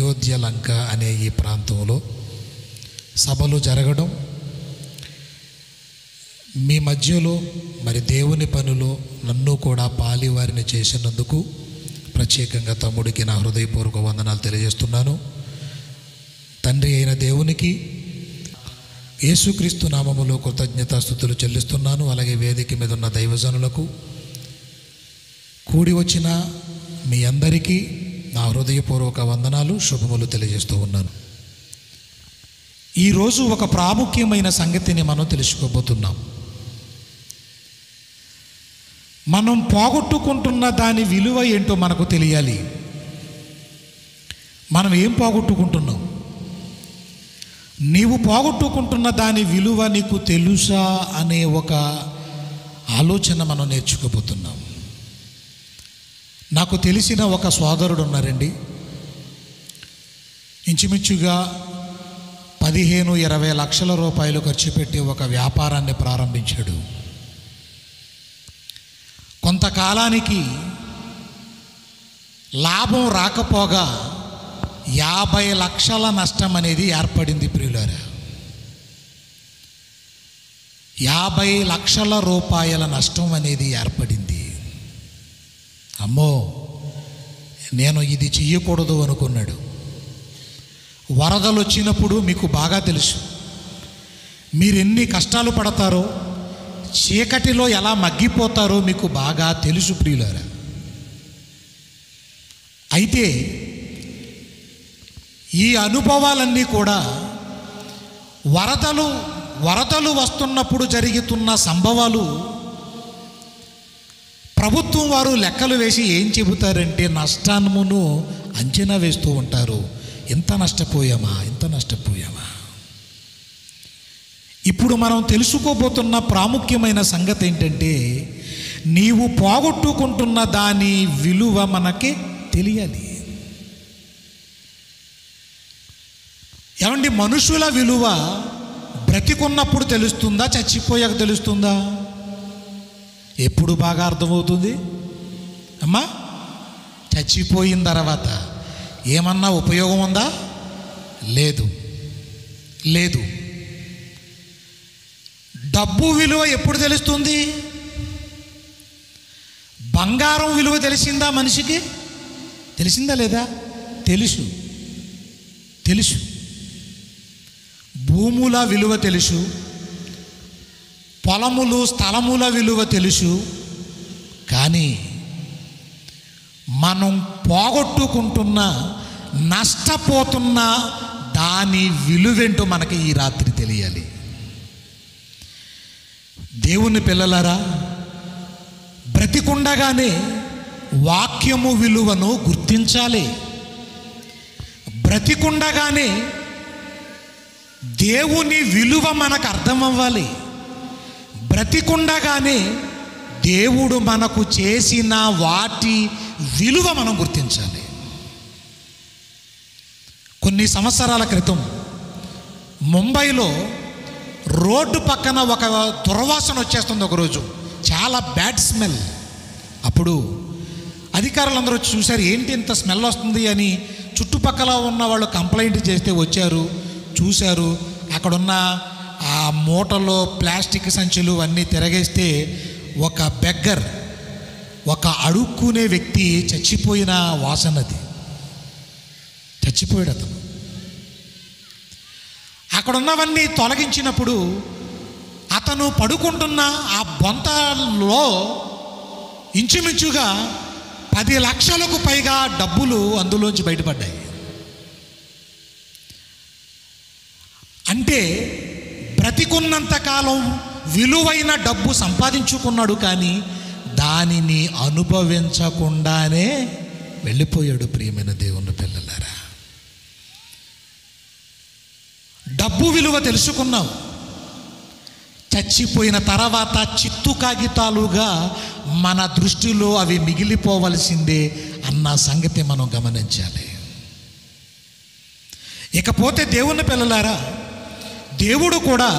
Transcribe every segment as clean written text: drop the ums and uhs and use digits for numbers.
అయోధ్య లంక అనే ఈ ప్రాంతంలో సభలు జరగడం, మీ మధ్యలో మరి దేవుని పనిలో నన్ను కూడా పాలివారిని చేసినందుకు ప్రత్యేకంగా తమ్ముడికి నా హృదయపూర్వక వందనాలు తెలియజేస్తున్నాను. తండ్రి అయిన దేవునికి యేసుక్రీస్తు నామములో కృతజ్ఞతాస్తుతులు చెల్లిస్తున్నాను. అలాగే వేదిక మీద ఉన్న దైవజనులకు, కూడి వచ్చిన మీ అందరికీ నా హృదయపూర్వక వందనాలు, శుభములు తెలియజేస్తూ ఉన్నాను. ఈరోజు ఒక ప్రాముఖ్యమైన సంగతిని మనం తెలుసుకోబోతున్నాం. మనం పోగొట్టుకుంటున్న దాని విలువ ఏంటో మనకు తెలియాలి. మనం ఏం పోగొట్టుకుంటున్నాం? నీవు పోగొట్టుకుంటున్న దాని విలువ నీకు తెలుసా అనే ఒక ఆలోచన మనం నేర్చుకోబోతున్నాం. నాకు తెలిసిన ఒక సోదరుడు ఉన్నారండి. ఇంచుమించుగా 15-20 లక్షల రూపాయలు ఖర్చు పెట్టి ఒక వ్యాపారాన్ని ప్రారంభించాడు. కొంతకాలానికి లాభం రాకపోగా 50 లక్షల నష్టం అనేది ఏర్పడింది. ప్రియులారా, 50 లక్షల రూపాయల నష్టం అనేది ఏర్పడింది. అమ్మో, నేను ఇది చెయ్యకూడదు అనుకున్నాడు. వరదలు వచ్చినప్పుడు మీకు బాగా తెలుసు, మీరు ఎన్ని కష్టాలు పడతారో, చీకటిలో ఎలా మగ్గిపోతారో మీకు బాగా తెలుసు ప్రియులారా. అయితే ఈ అనుభవాలన్నీ కూడా వరదలు వస్తున్నప్పుడు జరుగుతున్న సంభవాలు ప్రభుత్వం వారు లెక్కలు వేసి ఏం చెబుతారంటే నష్టాన్ని అంచనా వేస్తూ ఉంటారు. ఇంత నష్టపోయామా. ఇప్పుడు మనం తెలుసుకోబోతున్న ప్రాముఖ్యమైన సంగతి ఏంటంటే, నీవు పోగొట్టుకుంటున్న దాని విలువ మనకి తెలియాలి. ఏమండి, మనుషుల విలువ బ్రతికున్నప్పుడు తెలుస్తుందా, చచ్చిపోయాక తెలుస్తుందా? ఎప్పుడు బాగా అర్థమవుతుంది అమ్మా? చచ్చిపోయిన తర్వాత ఏమన్నా ఉపయోగం ఉందా? లేదు. డబ్బు విలువ ఎప్పుడు తెలుస్తుంది? బంగారం విలువ తెలిసిందా మనిషికి? తెలిసిందా లేదా? తెలుసు. భూముల విలువ తెలుసు, పొలములు స్థలముల విలువ తెలుసు. కానీ మనం పోగొట్టుకుంటున్న, నష్టపోతున్న దాని విలువేంటో మనకి ఈ రాత్రి తెలియాలి. దేవుని పిల్లలారా, బ్రతికుండగానే వాక్యము విలువను గుర్తించాలి. బ్రతికుండగానే దేవుని విలువ మనకు అర్థం అవ్వాలి. బ్రతికుండగానే దేవుడు మనకు చేసిన వాటి విలువ మనం గుర్తించాలి. కొన్ని సంవత్సరాల క్రితం ముంబైలో రోడ్డు పక్కన ఒక దుర్వాసన వచ్చేస్తుంది. ఒకరోజు చాలా బ్యాడ్ స్మెల్. అప్పుడు అధికారులందరూ వచ్చి చూశారు, ఏంటి ఇంత స్మెల్ వస్తుంది అని. చుట్టుపక్కల ఉన్న వాళ్ళు కంప్లైంట్ చేస్తే వచ్చారు, చూశారు. అక్కడున్న ఆ మూటలో ప్లాస్టిక్ సంచులు అన్నీ తిరగేస్తే ఒక బెగ్గర్, ఒక అడుక్కునే వ్యక్తి చచ్చిపోయిన వాసనది. చచ్చిపోయాడు అతను. అక్కడ ఉన్నవన్నీ తొలగించినప్పుడు అతను పడుకుంటున్న ఆ బొంతలో ఇంచుమించుగా 10 లక్షలకు పైగా డబ్బులు అందులోంచి బయటపడ్డాయి. అంటే బ్రతికున్నంతకాలం విలువైన డబ్బు సంపాదించుకున్నాడు, కానీ దానిని అనుభవించకుండానే వెళ్ళిపోయాడు. ప్రియమైన దేవుని పిల్లలారా, డబ్బు విలువ తెలుసుకున్నావు, చచ్చిపోయిన తర్వాత చిత్తు కాగితాలుగా మన దృష్టిలో అవి మిగిలిపోవలసిందే అన్న సంగతి మనం గమనించాలి. ఇకపోతే దేవుని పిల్లలారా, దేవుడు కూడా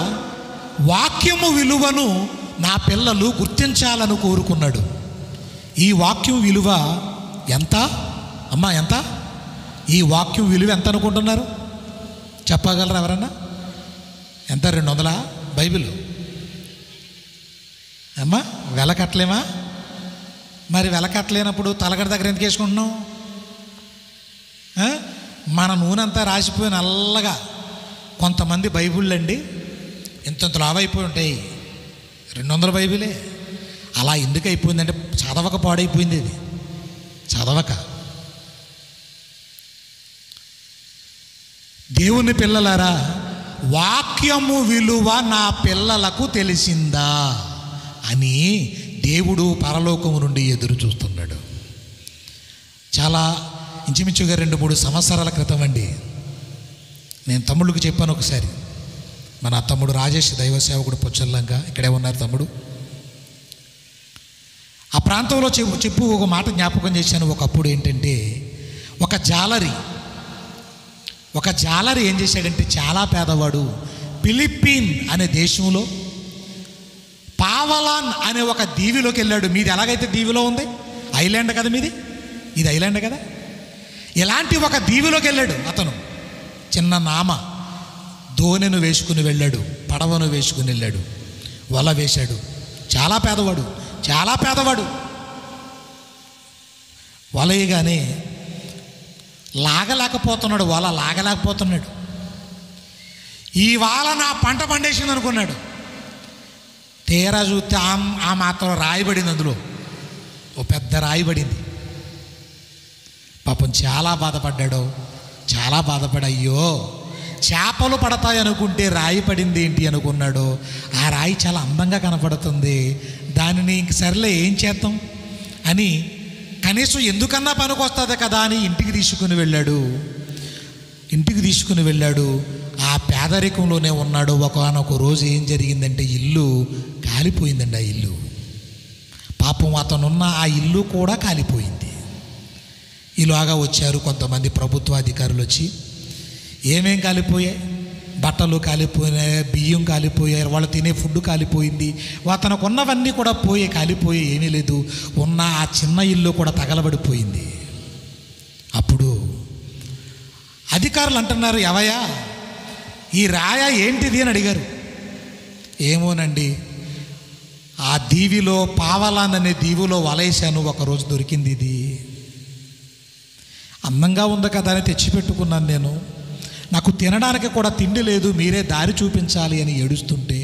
వాక్యము విలువను నా పిల్లలు గుర్తించాలని కోరుకున్నాడు. ఈ వాక్యం విలువ ఎంత అమ్మా? ఎంత? ఈ వాక్యం విలువ ఎంత అనుకుంటున్నారు? చెప్పగలరా ఎవరన్నా? ఎంత? 200 బైబిల్ అమ్మా? వెల కట్టలేమా? మరి వెల కట్టలేనప్పుడు తలగడ దగ్గర ఎందుకు వేసుకుంటున్నాం? మన నూనె అంతా రాసిపోయి నల్లగా. కొంతమంది బైబిళ్ళు అండి ఇంత లావైపోయి ఉంటాయి, 200 బైబిలే. అలా ఎందుకు అయిపోయిందంటే చదవక పాడైపోయింది. ఇది చదవక. దేవుని పిల్లలారా, వాక్యము విలువ నా పిల్లలకు తెలిసిందా అని దేవుడు పరలోకము నుండి ఎదురు చూస్తున్నాడు. చాలా ఇంచుమించుగా 2-3 సంవత్సరాల క్రితం అండి, నేను తమ్ముళ్ళకి చెప్పాను ఒకసారి. మన తమ్ముడు రాజేష్, దైవ సేవకుడు, పొచ్చల్లంగా ఇక్కడే ఉన్నారు తమ్ముడు. ఆ ప్రాంతంలో చెప్పు ఒక మాట జ్ఞాపకం చేశాను. ఒకప్పుడు ఏంటంటే ఒక జాలరి ఏం చేశాడంటే, చాలా పేదవాడు, ఫిలిప్పీన్ అనే దేశంలో పావలాన్ అనే ఒక దీవిలోకి వెళ్ళాడు. మీది ఎలాగైతే దీవిలో ఉంది, ఐలాండ్ కదా మీది, ఇది ఐలాండ్ కదా. ఇలాంటి ఒక దీవిలోకి వెళ్ళాడు అతను. చిన్న నామ దోణెను వేసుకుని వెళ్ళాడు, పడవను వేసుకుని వెళ్ళాడు, వల వేశాడు. చాలా పేదవాడు. వలయగానే వల లాగలేకపోతున్నాడు. ఈ వాల నా పంట పండేసింది అనుకున్నాడు. తీరా చూస్తే ఆ మాత్రం రాయబడింది, అందులో ఓ పెద్ద రాయబడింది. పాపం చాలా బాధపడి అయ్యో చేపలు పడతాయి అనుకుంటే రాయి పడింది ఏంటి అనుకున్నాడు. ఆ రాయి చాలా అందంగా కనపడుతుంది, దానిని ఇంక సర్లే ఏం చేద్దాం అని కనీసం ఎందుకన్నా పనికొస్తుంది కదా అని ఇంటికి తీసుకుని వెళ్ళాడు. ఆ పేదరికంలోనే ఉన్నాడు. ఒకనొక రోజు ఏం జరిగిందంటే, ఇల్లు కాలిపోయిందండి. ఆ ఇల్లు పాపం అతనున్న ఆ ఇల్లు కూడా కాలిపోయింది. ఇలాగా వచ్చారు కొంతమంది ప్రభుత్వ అధికారులు వచ్చి, ఏమేం కాలిపోయాయి? బట్టలు కాలిపోయినాయి, బియ్యం కాలిపోయాయి, వాళ్ళు తినే ఫుడ్ కాలిపోయింది, అతనికి ఉన్నవన్నీ కూడా కాలిపోయి ఏమీ లేదు. ఉన్న ఆ చిన్న ఇల్లు కూడా తగలబడిపోయింది. అప్పుడు అధికారులు అంటున్నారు, ఎవయా ఈ రాయ ఏంటిది అని అడిగారు. ఏమోనండి, ఆ దీవిలో పావలాన్ అనే దీవిలో వలేశాను, ఒకరోజు దొరికింది, ఇది అందంగా ఉంది కదా అని తెచ్చిపెట్టుకున్నాను నేను. నాకు తినడానికి కూడా తిండి లేదు, మీరే దారి చూపించాలి అని ఏడుస్తుంటే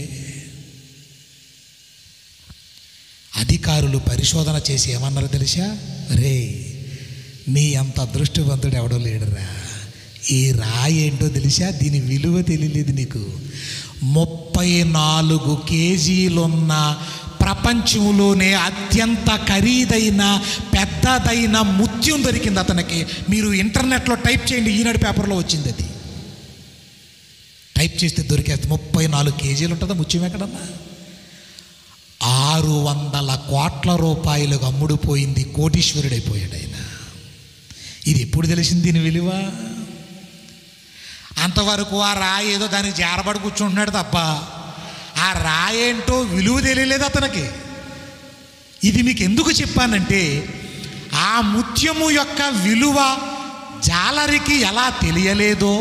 అధికారులు పరిశోధన చేసి ఏమన్నారు తెలుసా? రే, నీ అంత అదృష్టవంతుడు ఎవడో లేడురా. ఈ రాయి ఏంటో తెలుసా? దీని విలువ తెలియలేదు నీకు. 34 కేజీలున్న ప్రపంచంలోనే అత్యంత ఖరీదైన పెద్దదైన ముత్యం దొరికింది అతనికి. మీరు ఇంటర్నెట్లో టైప్ చేయండి, ఈనాడు పేపర్లో వచ్చింది. అది టైప్ చేస్తే దొరికేస్తుంది. 34 కేజీలు ఉంటుందా ముత్యం ఎక్కడన్నా? 600 కోట్ల రూపాయలకు అమ్ముడుపోయింది. కోటీశ్వరుడైపోయాడు ఆయన. ఇది ఎప్పుడు తెలిసింది దీని విలువ? అంతవరకు ఆ రాయి ఏదో దానికి జారబడి కూర్చుంటున్నాడు తప్ప ఆ రాయేంటో విలువ తెలియలేదు అతనికి. ఇది మీకు ఎందుకు చెప్పానంటే, ఆ ముత్యము యొక్క విలువ జాలరికి ఎలా తెలియలేదో,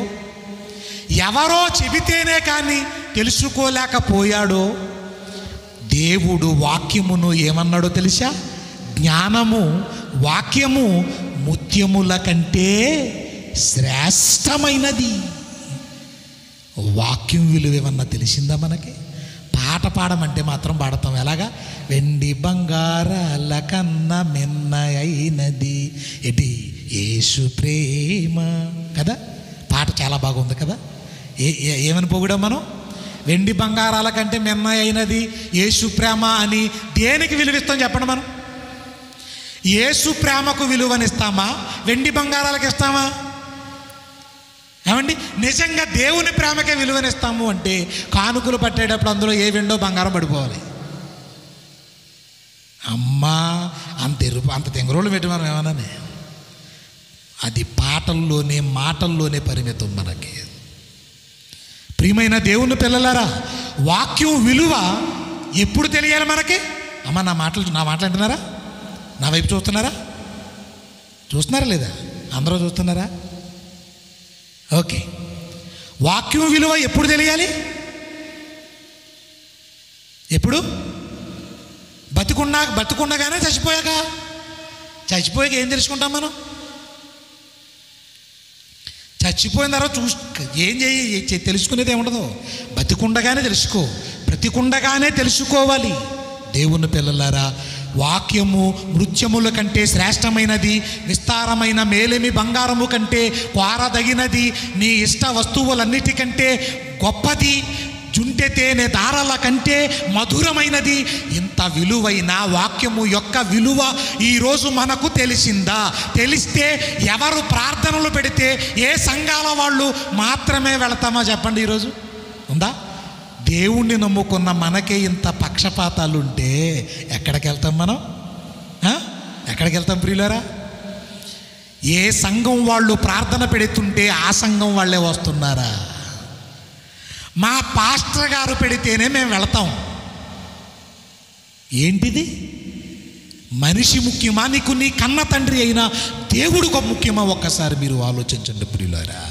ఎవరో చెబితేనే కానీ తెలుసుకోలేకపోయాడో, దేవుడు వాక్యమును ఏమన్నాడో తెలుసా? జ్ఞానము, వాక్యము ముత్యముల కంటే శ్రేష్టమైనది. వాక్యం విలువ ఏమన్నా తెలిసిందా మనకి? పాట పాడమంటే మాత్రం పాడతాం. ఎలాగా? వెండి బంగారాల కన్నా మిన్న అయినది ఎటి యేసు ప్రేమ కదా. పాట చాలా బాగుంది కదా. ఏమని పొగిడాం మనం? వెండి బంగారాల కంటే మిన్న అయినది యేసు ప్రేమ అని. దేనికి విలువిస్తాం చెప్పండి మనం? యేసు ప్రేమకు విలువనిస్తామా? వెండి బంగారాలకు ఇస్తామా? ఏమండి, నిజంగా దేవుని ప్రేమకే విలువనిస్తాము అంటే కానుకలు పట్టేటప్పుడు అందులో ఏ వెండో బంగారం పడిపోవాలి. అమ్మా, అంత తెంగరోళ్ళు పెట్టి మనం ఏమన్నానే, అది పాటల్లోనే మాటల్లోనే పరిమితం మనకి. ప్రియమైన దేవుని పిల్లలారా, వాక్యం విలువ ఎప్పుడు తెలియాలి మనకి? అమ్మ, నా మాటలు అంటున్నారా? నా వైపు చూస్తున్నారా లేదా? అందరూ చూస్తున్నారా? ఓకే, వాక్యం విలువ ఎప్పుడు తెలియాలి? ఎప్పుడు? బతికుండగానే చచ్చిపోయాక ఏం తెలుసుకుంటాం మనం? చచ్చిపోయిన తర్వాత ఏం తెలుసుకునేది ఏముండదు. బతికుండగానే తెలుసుకో, బ్రతికుండగానే తెలుసుకోవాలి. దేవుని పిల్లలారా, వాక్యము మృత్యముల కంటే శ్రేష్టమైనది, విస్తారమైన మేలిమి బంగారము కంటే కోరదగినది, నీ ఇష్ట వస్తువులన్నిటికంటే గొప్పది, జుంటె తేనె దారాల కంటే మధురమైనది. ఇంత విలువైన వాక్యము యొక్క విలువ ఈరోజు మనకు తెలిసిందా? తెలిస్తే ఎవరు ప్రార్థనలు పెడితే ఏ సంఘాల వాళ్ళు మాత్రమే వెళతామో చెప్పండి. ఈరోజు ఉందా? దేవుణ్ణి నమ్ముకున్న మనకే ఇంత పక్షపాతాలు ఉంటే ఎక్కడికి వెళ్తాం మనం? ఎక్కడికి వెళ్తాం ప్రియులారా? ఏ సంఘం వాళ్ళు ప్రార్థన పెడుతుంటే ఆ సంఘం వాళ్ళే వస్తున్నారా? మా పాస్టర్ గారు పెడితేనే మేము వెళతాం. ఏంటిది? మనిషి ముఖ్యమా, నీకు నీ కన్న తండ్రి అయినా దేవుడు ముఖ్యమా? ఒక్కసారి మీరు ఆలోచించండి ప్రియులారా.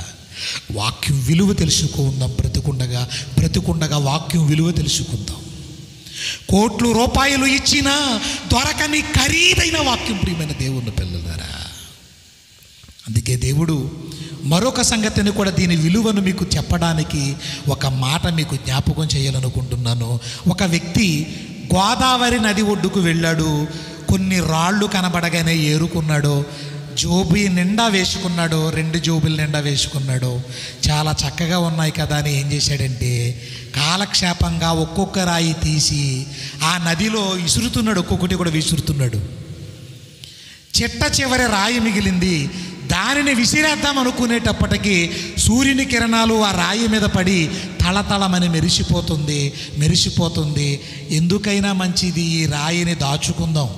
వాక్యం విలువ తెలుసుకుందాం. బ్రతికుండగా వాక్యం విలువ తెలుసుకుందాం. కోట్లు రూపాయలు ఇచ్చినా దొరకని ఖరీదైన వాక్యం ప్రియమైన దేవుని పిల్లలారా. అందుకే దేవుడు మరొక సంగతిని కూడా, దీని విలువను మీకు చెప్పడానికి ఒక మాట మీకు జ్ఞాపకం చేయాలనుకుంటున్నాను. ఒక వ్యక్తి గోదావరి నది ఒడ్డుకు వెళ్ళాడు. కొన్ని రాళ్ళు కనబడగానే ఏరుకున్నాడు. జోబీ నిండా వేసుకున్నాడు, 2 జోబులు నిండా వేసుకున్నాడు. చాలా చక్కగా ఉన్నాయి కదా అని ఏం చేశాడంటే, కాలక్షేపంగా ఒక్కొక్క రాయి తీసి ఆ నదిలో విసురుతున్నాడు. ఒక్కొక్కటి కూడా విసురుతున్నాడు. చిట్ట చివరి రాయి మిగిలింది. దానిని విసిరేద్దాం అనుకునేటప్పటికీ సూర్యుని కిరణాలు ఆ రాయి మీద పడి తళతళమని మెరిసిపోతుంది. ఎందుకైనా మంచిది ఈ రాయిని దాచుకుందాం,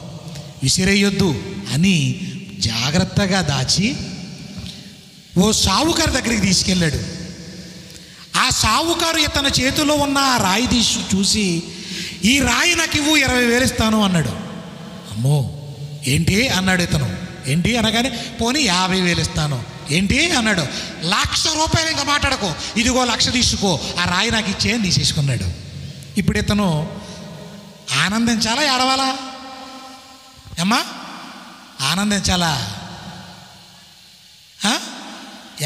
విసిరేయొద్దు అని జాగ్రత్తగా దాచి ఓ సావుకారు దగ్గరికి తీసుకెళ్ళాడు. ఆ సావుకారు ఇతని చేతిలో ఉన్న ఆ రాయి చూసి, ఈ రాయి నాకు ఇవ్వు, 20,000 ఇస్తాను అన్నాడు. అమ్మో ఏంటి అన్నాడు ఇతను. ఏంటి అనగానే, పోనీ 50,000 ఇస్తాను. ఏంటి అన్నాడు. 1,00,000 రూపాయలు ఇంకా మాట్లాడకో, ఇదిగో 1,00,000 తీసుకో, ఆ రాయి నాకు ఇచ్చేయని తీసేసుకున్నాడు. ఇప్పుడు ఇతను ఆనందించాలా ఏడవాలా? అమ్మా ఆనందించాలా?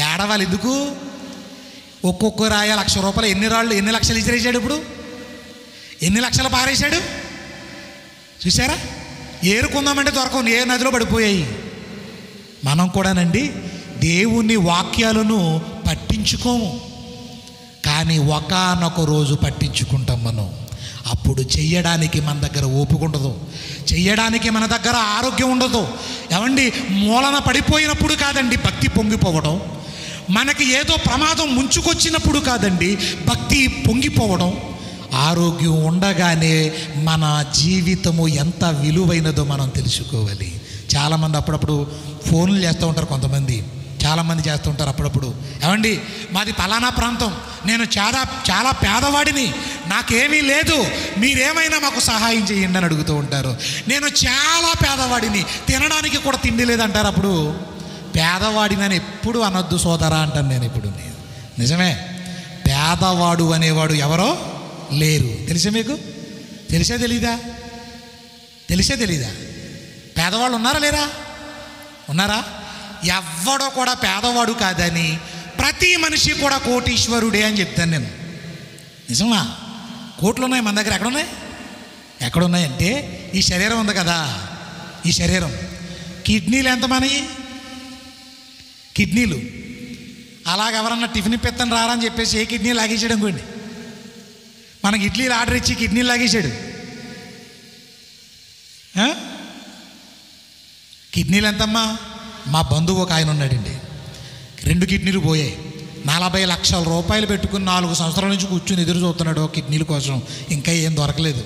ఏడవాలి. ఎందుకు? ఒక్కొక్క రాయి 1,00,000 రూపాయలు. ఎన్ని లక్షలు ఇచ్చిరేసాడు? ఇప్పుడు ఎన్ని లక్షలు పారేశాడు చూసారా? ఏరుకుందామంటే దొరకవు, ఏ నదిలో పడిపోయాయి. మనం కూడానండి దేవుని వాక్యాలను పట్టించుకోము, కానీ ఒకానొక రోజు పట్టించుకుంటాం మనం. అప్పుడు చెయ్యడానికి మన దగ్గర ఓపిక ఉండదు, చెయ్యడానికి మన దగ్గర ఆరోగ్యం ఉండదు. ఏమండి, మూలన పడిపోయినప్పుడు కాదండి భక్తి పొంగిపోవడం, మనకి ఏదో ప్రమాదం ముంచుకొచ్చినప్పుడు కాదండి భక్తి పొంగిపోవడం. ఆరోగ్యం ఉండగానే మన జీవితము ఎంత విలువైనదో మనం తెలుసుకోవాలి. చాలామంది అప్పుడప్పుడు ఫోన్లు చేస్తూ ఉంటారు, చాలామంది చేస్తూ ఉంటారు అప్పుడప్పుడు. ఏమండి, మాది పలానా ప్రాంతం, నేను చాలా పేదవాడిని, నాకేమీ లేదు, మీరేమైనా మాకు సహాయం చేయండి అని అడుగుతూ ఉంటారు. నేను చాలా పేదవాడిని, తినడానికి కూడా తిండి లేదంటారు. అప్పుడు పేదవాడిని అని ఎప్పుడు అనొద్దు సోదరా అంటాను నేను. ఇప్పుడు నిజమే, పేదవాడు అనేవాడు ఎవరో లేరు. తెలుసా మీకు? తెలిసే తెలీదా? పేదవాళ్ళు ఉన్నారా లేరా? ఉన్నారా? ఎవ్వడో కూడా పేదవాడు కాదని, ప్రతి మనిషి కూడా కోటీశ్వరుడే అని చెప్తాను నేను. నిజమా? కోట్లు ఉన్నాయి మన దగ్గర. ఎక్కడున్నాయంటే ఈ శరీరం ఉంది కదా, ఈ శరీరం. కిడ్నీలు ఎంత మనవి? కిడ్నీలు అలాగెవరన్నా టిఫిన్ పెత్తని రారని చెప్పేసి ఏ కిడ్నీ లాగేసాడు అనుకోండి, మనకి ఇడ్లీలు ఆర్డర్ ఇచ్చి కిడ్నీలు లాగేశాడు. కిడ్నీలు ఎంతమ్మా? మా బంధువు ఒక ఆయన ఉన్నాడండి, 2 కిడ్నీలు పోయాయి. 40 లక్షల రూపాయలు పెట్టుకుని 4 సంవత్సరాల నుంచి కూర్చుని ఎదురు చూస్తున్నాడు కిడ్నీల కోసం, ఇంకా ఏం దొరకలేదు.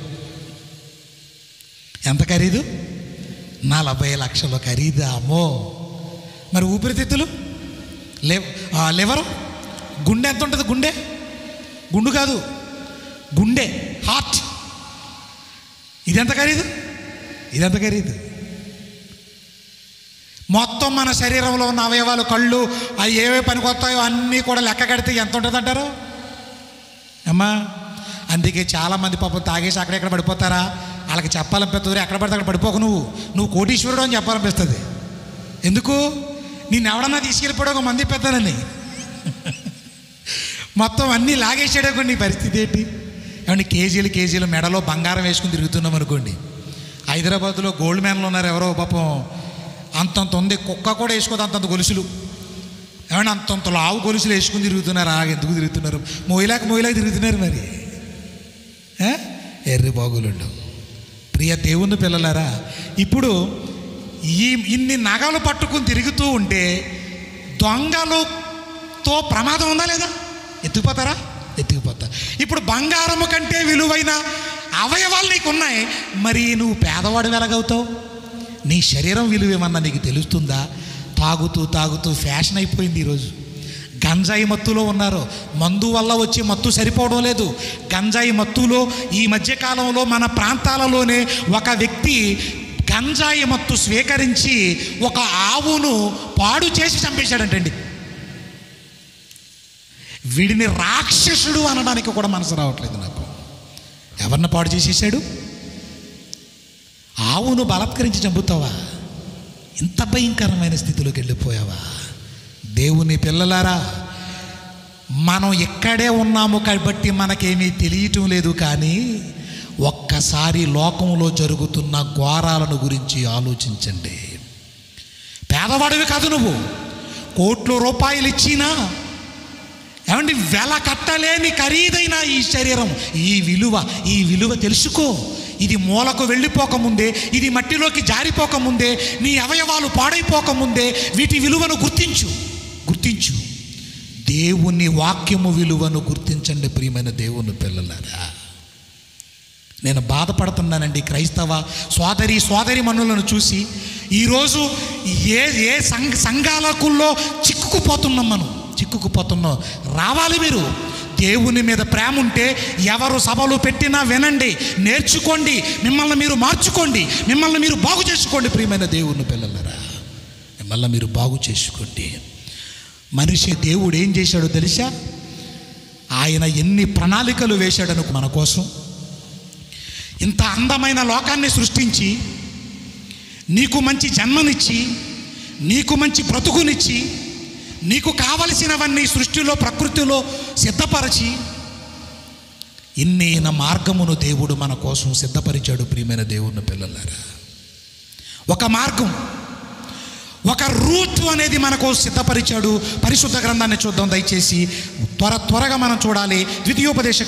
ఎంత ఖరీదు? 40 లక్షల ఖరీదా? అమ్మో. మరి ఊపిరితిత్తులు, లివరు, గుండె ఎంత ఉంటుంది? గుండు కాదు, గుండె, హార్ట్, ఇదెంత ఖరీదు? మొత్తం మన శరీరంలో ఉన్న అవయవాలు, కళ్ళు, అవి ఏవే పనికొస్తాయో అన్నీ కూడా లెక్క కడితే ఎంత ఉంటుంది అంటారు అమ్మా? అందుకే చాలామంది పాపం తాగేసి అక్కడెక్కడ పడిపోతారా? వాళ్ళకి చెప్పాలనిపిస్తుంది, ఎక్కడ పడితే అక్కడ పడిపోక నువ్వు కోటీశ్వరుడు అని చెప్పాలనిపిస్తుంది. ఎందుకు? నేను ఎవడన్నా తీసుకెళ్ళిపోవడం ఒక మంది పెద్దనని మొత్తం అన్నీ లాగేసాడు. నీ పరిస్థితి ఏంటి? ఏమన్నా కేజీలు మెడలో బంగారం వేసుకుని తిరుగుతున్నాం అనుకోండి. హైదరాబాద్లో గోల్డ్ మ్యాన్లు ఉన్నారు ఎవరో, పాపం అంతంత ఉంది, కుక్క కూడా వేసుకోదు అంతంత గొలుసులు. ఏమన్నా అంతంత లావు గొలుసులు వేసుకుని తిరుగుతున్నారు. ఎందుకు తిరుగుతున్నారు? మోయిలాక తిరుగుతున్నారు మరి. ఎర్రి బాగులుండు. ప్రియ దేవుని పిల్లలారా, ఇప్పుడు ఇన్ని నగలు పట్టుకుని తిరుగుతూ ఉంటే దొంగలతో ప్రమాదం ఉందా లేదా? ఎత్తుకుపోతారా? ఎత్తుకుపోతారు. ఇప్పుడు బంగారము కంటే విలువైన అవయవాలు నీకు ఉన్నాయి, మరి నువ్వు పేదవాడు వెలగవుతావు? నీ శరీరం విలువేమన్నా నీకు తెలుస్తుందా? తాగుతూ ఫ్యాషన్ అయిపోయింది ఈరోజు. గంజాయి మత్తులో ఉన్నారు. మందు వల్ల వచ్చే మత్తు సరిపోవడం లేదు. గంజాయి మత్తులో ఈ మధ్యకాలంలో మన ప్రాంతాలలోనే ఒక వ్యక్తి గంజాయి మత్తు స్వీకరించి ఒక ఆవును పాడు చేసి చంపేశాడంటండి. వీడిని రాక్షసుడు అనడానికి కూడా మనసు రావట్లేదు నాకు. ఎవరిని పాడు చేసేసాడు? ఆవును బలాత్కరించి చంపుతావా? ఇంత భయంకరమైన స్థితిలోకి వెళ్ళిపోయావా? దేవుని పిల్లలారా, మనం ఎక్కడే ఉన్నాము కాబట్టి మనకేమీ తెలియటం లేదు. కానీ ఒక్కసారి లోకంలో జరుగుతున్న ఘోరాలను గురించి ఆలోచించండి. పేదవాడివి కాదు నువ్వు, కోట్ల రూపాయలు ఇచ్చినా ఏమండి వెల కట్టలేని ఖరీదైన ఈ శరీరం, ఈ విలువ తెలుసుకో. ఇది మూలకు వెళ్ళిపోకముందే, ఇది మట్టిలోకి జారిపోకముందే, నీ అవయవాలు పాడైపోకముందే వీటి విలువను గుర్తించు. దేవుని వాక్యము విలువను గుర్తించండి ప్రియమైన దేవుని పిల్లలారా. నేను బాధపడుతున్నానండి క్రైస్తవ సోదరి మనులను చూసి. ఈరోజు ఏ సంఘాలకుల్లో చిక్కుకుపోతున్నాం. రావాలి మీరు. దేవుని మీద ప్రేమ ఉంటే ఎవరు సభలు పెట్టినా వినండి, నేర్చుకోండి, మిమ్మల్ని మీరు మార్చుకోండి, మిమ్మల్ని మీరు బాగు చేసుకోండి. ప్రియమైన దేవుని పిల్లలరా, మిమ్మల్ని మీరు బాగు చేసుకోండి. మనిషి దేవుడు ఏం చేశాడో తెలుసా? ఆయన ఎన్ని ప్రణాళికలు వేశాడను మన కోసం. ఇంత అందమైన లోకాన్ని సృష్టించి, నీకు మంచి జన్మనిచ్చి, నీకు మంచి బ్రతుకునిచ్చి, నీకు కావలసినవన్నీ సృష్టిలో ప్రకృతిలో సిద్ధపరిచి, ఇన్నైన మార్గమును దేవుడు మన కోసం సిద్ధపరిచాడు. ప్రియమైన దేవుని పిల్లలారా, ఒక మార్గం, ఒక రూట్ అనేది మనకు సిద్ధపరిచాడు. పరిశుద్ధ గ్రంథాన్ని చూద్దాం దయచేసి. త్వరగా మనం చూడాలి. ద్వితీయోపదేశ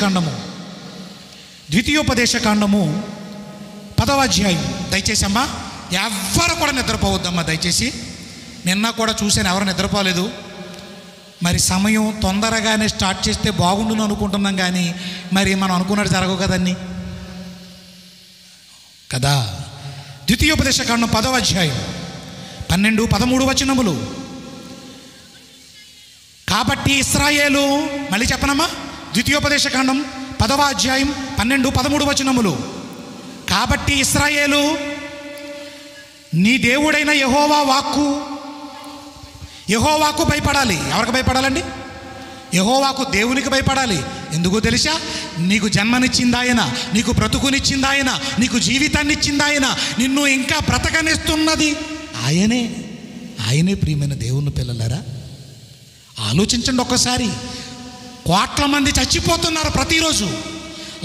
కాండము 10వ అధ్యాయం. దయచేసి అమ్మా, ఎవ్వరు కూడా నిద్రపోవద్దమ్మా దయచేసి. నిన్న కూడా చూశాను, ఎవరు నిద్రపోలేదు. మరి సమయం తొందరగానే స్టార్ట్ చేస్తే బాగుండును అనుకుంటున్నాం, కానీ మరి మనం అనుకున్నట్టు జరగవు కదన్నీ కదా. ద్వితీయోపదేశ కాండం 10వ అధ్యాయం 12, 13 వచనములు. కాబట్టి ఇశ్రాయేలు, మళ్ళీ చెప్పనమ్మా, ద్వితీయోపదేశ కాండం 10వ అధ్యాయం 12, 13 వచనములు. కాబట్టి ఇశ్రాయేలు, నీ దేవుడైన యెహోవాకు భయపడాలి. ఎవరికి భయపడాలండి? యెహోవాకు, దేవునికి భయపడాలి. ఎందుకో తెలుసా? నీకు జన్మనిచ్చింది ఆయన, నీకు బ్రతుకునిచ్చింది ఆయన, నీకు జీవితాన్ని ఇచ్చింది ఆయన, నిన్ను ఇంకా బ్రతకనిస్తున్నది ఆయనే. ప్రియమైన దేవుని పిల్లలారా, ఆలోచించండి ఒక్కసారి. కోట్ల మంది చచ్చిపోతున్నారు ప్రతిరోజు.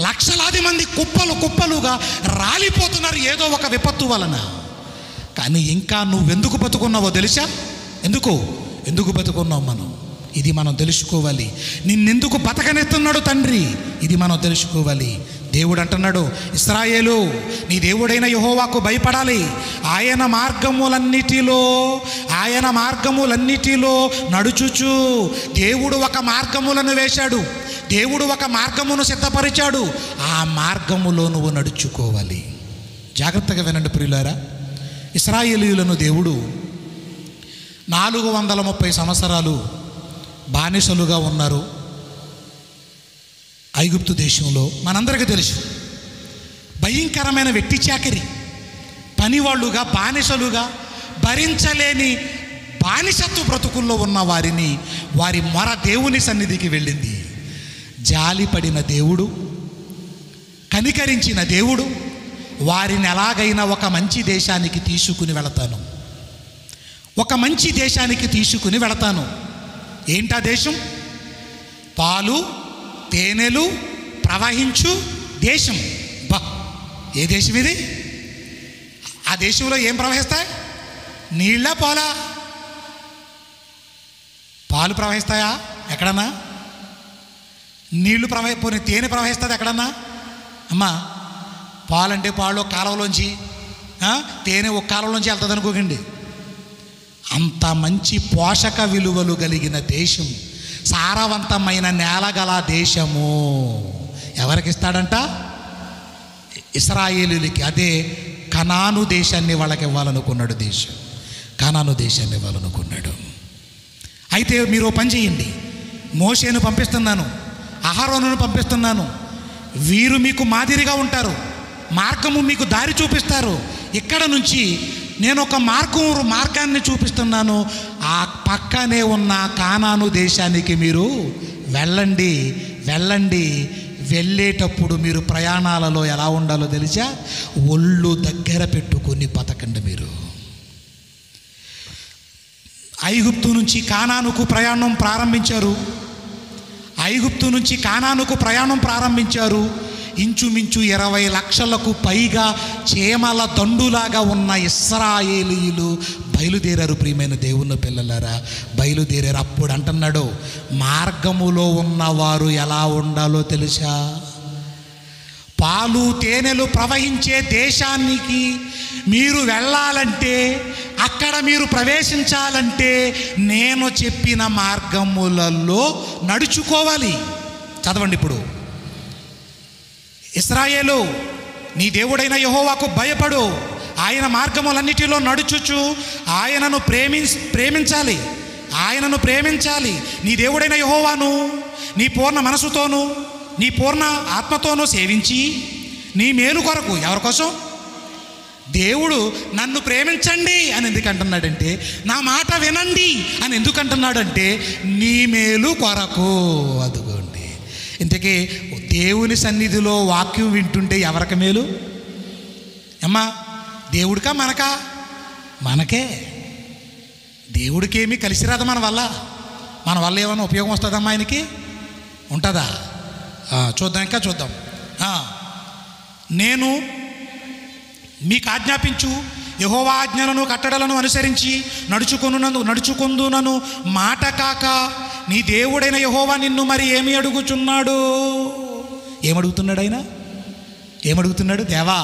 లక్షలాది మంది కుప్పలుగా రాలిపోతున్నారు ఏదో ఒక విపత్తు వలన. కానీ ఇంకా నువ్వెందుకు బతుకున్నావో తెలుసా? ఎందుకు బతుకున్నావు మనం? ఇది మనం తెలుసుకోవాలి. నిన్నెందుకు బతకనెత్తున్నాడు తండ్రి, ఇది మనం తెలుసుకోవాలి. దేవుడు అంటున్నాడు, ఇశ్రాయేలు, నీ దేవుడైన యెహోవాకు భయపడాలి. ఆయన మార్గములన్నిటిలో నడుచుచు. దేవుడు ఒక మార్గములను వేశాడు, దేవుడు ఒక మార్గమును సిద్ధపరిచాడు. ఆ మార్గములో నువ్వు నడుచుకోవాలి. జాగ్రత్తగా వినండి ప్రియులారా. ఇశ్రాయేలీయులను దేవుడు 430 సంవత్సరాలు బానిసలుగా ఉన్నారు ఐగుప్తు దేశంలో. మనందరికీ తెలుసు, భయంకరమైన వెట్టి చాకిరి, పనివాళ్ళుగా, బానిసలుగా భరించలేని బానిసత్వ బ్రతుకుల్లో ఉన్న వారిని, వారి మొర దేవుని సన్నిధికి వెళ్ళింది. జాలిపడిన దేవుడు, కనికరించిన దేవుడు వారిని ఎలాగైనా ఒక మంచి దేశానికి తీసుకుని వెళతాను, ఒక మంచి దేశానికి తీసుకుని వెళతాను. ఏంటా దేశం? పాలు తేనెలు ప్రవహించు దేశం. బా, ఏ దేశం ఇది? ఆ దేశంలో ఏం ప్రవహిస్తాయి? నీళ్ళ పాలా? పాలు ప్రవహిస్తాయా ఎక్కడన్నా? నీళ్లు పోనీ తేనె ప్రవహిస్తుంది ఎక్కడన్నా? అమ్మా, పాలంటే పాలు ఒక కాలువలోంచి, తేనె ఒక కాలువలోంచి వెళ్తుంది అనుకోకండి. అంత మంచి పోషక విలువలు కలిగిన దేశం, సారవంతమైన నేల గల దేశము ఎవరికి ఇస్తాడంట? ఇశ్రాయేలీయులకి. అదే కనాను దేశాన్ని వాళ్ళకి ఇవ్వాలనుకున్నాడు. దేశం కనాను దేశాన్ని ఇవ్వాలనుకున్నాడు. అయితే మీరు పని చేయండి, మోషేను పంపిస్తున్నాను, అహరోనును పంపిస్తున్నాను. వీరు మీకు మాదిరిగా ఉంటారు, మార్గము మీకు దారి చూపిస్తారు. ఇక్కడ నుంచి నేను ఒక మార్గాన్ని చూపిస్తున్నాను. ఆ పక్కనే ఉన్న కానాను దేశానికి మీరు వెళ్ళండి. వెళ్ళేటప్పుడు మీరు ప్రయాణాలలో ఎలా ఉండాలో తెలుసా? ఒళ్ళు దగ్గర పెట్టుకొని బతకండి. మీరు ఐగుప్తు నుంచి కానానుకు ప్రయాణం ప్రారంభించారు. ఇంచుమించు 20 లక్షలకు పైగా చేమల దండులాగా ఉన్న ఇశ్రాయేలీయులు బయలుదేరారు. ప్రియమైన దేవుని పిల్లలారా, బయలుదేరారు. అప్పుడు అంటున్నాడు, మార్గములో ఉన్నవారు ఎలా ఉండాలో తెలుసా? పాలు తేనెలు ప్రవహించే దేశానికి మీరు వెళ్ళాలంటే, అక్కడ మీరు ప్రవేశించాలంటే నేను చెప్పిన మార్గములలో నడుచుకోవాలి. చదవండి ఇప్పుడు. ఇశ్రాయేలు, నీ దేవుడైన యెహోవాకు భయపడు, ఆయన మార్గములన్నిటిలో నడుచుచు ఆయనను ప్రేమించాలి. నీ దేవుడైన యెహోవాను నీ పూర్ణ మనసుతోనూ నీ పూర్ణ ఆత్మతోనూ సేవించి నీ మేలు కొరకు. ఎవరి కోసం? దేవుడు నన్ను ప్రేమించండి అని ఎందుకు అంటున్నాడంటే, నా మాట వినండి అని ఎందుకు అంటున్నాడంటే, నీ మేలు కొరకు. అదుగోండి, ఇంతకీ దేవుని సన్నిధిలో వాక్యం వింటుంటే ఎవరికి మేలు? అమ్మా, దేవుడికా మనకా? మనకే. దేవుడికేమీ కలిసి రాదు మన వల్ల ఏమైనా ఉపయోగం వస్తుందమ్మా? ఆయనకి ఉంటుందా? చూద్దాం. నేను మీకు ఆజ్ఞాపించు యెహోవా ఆజ్ఞలను కట్టడలను అనుసరించి నడుచుకొందునను మాట కాక నీ దేవుడైన యెహోవా నిన్ను మరి ఏమి అడుగుచున్నాడు? ఏమడుగుతున్నాడు ఆయన? ఏమడుగుతున్నాడు? దేవా,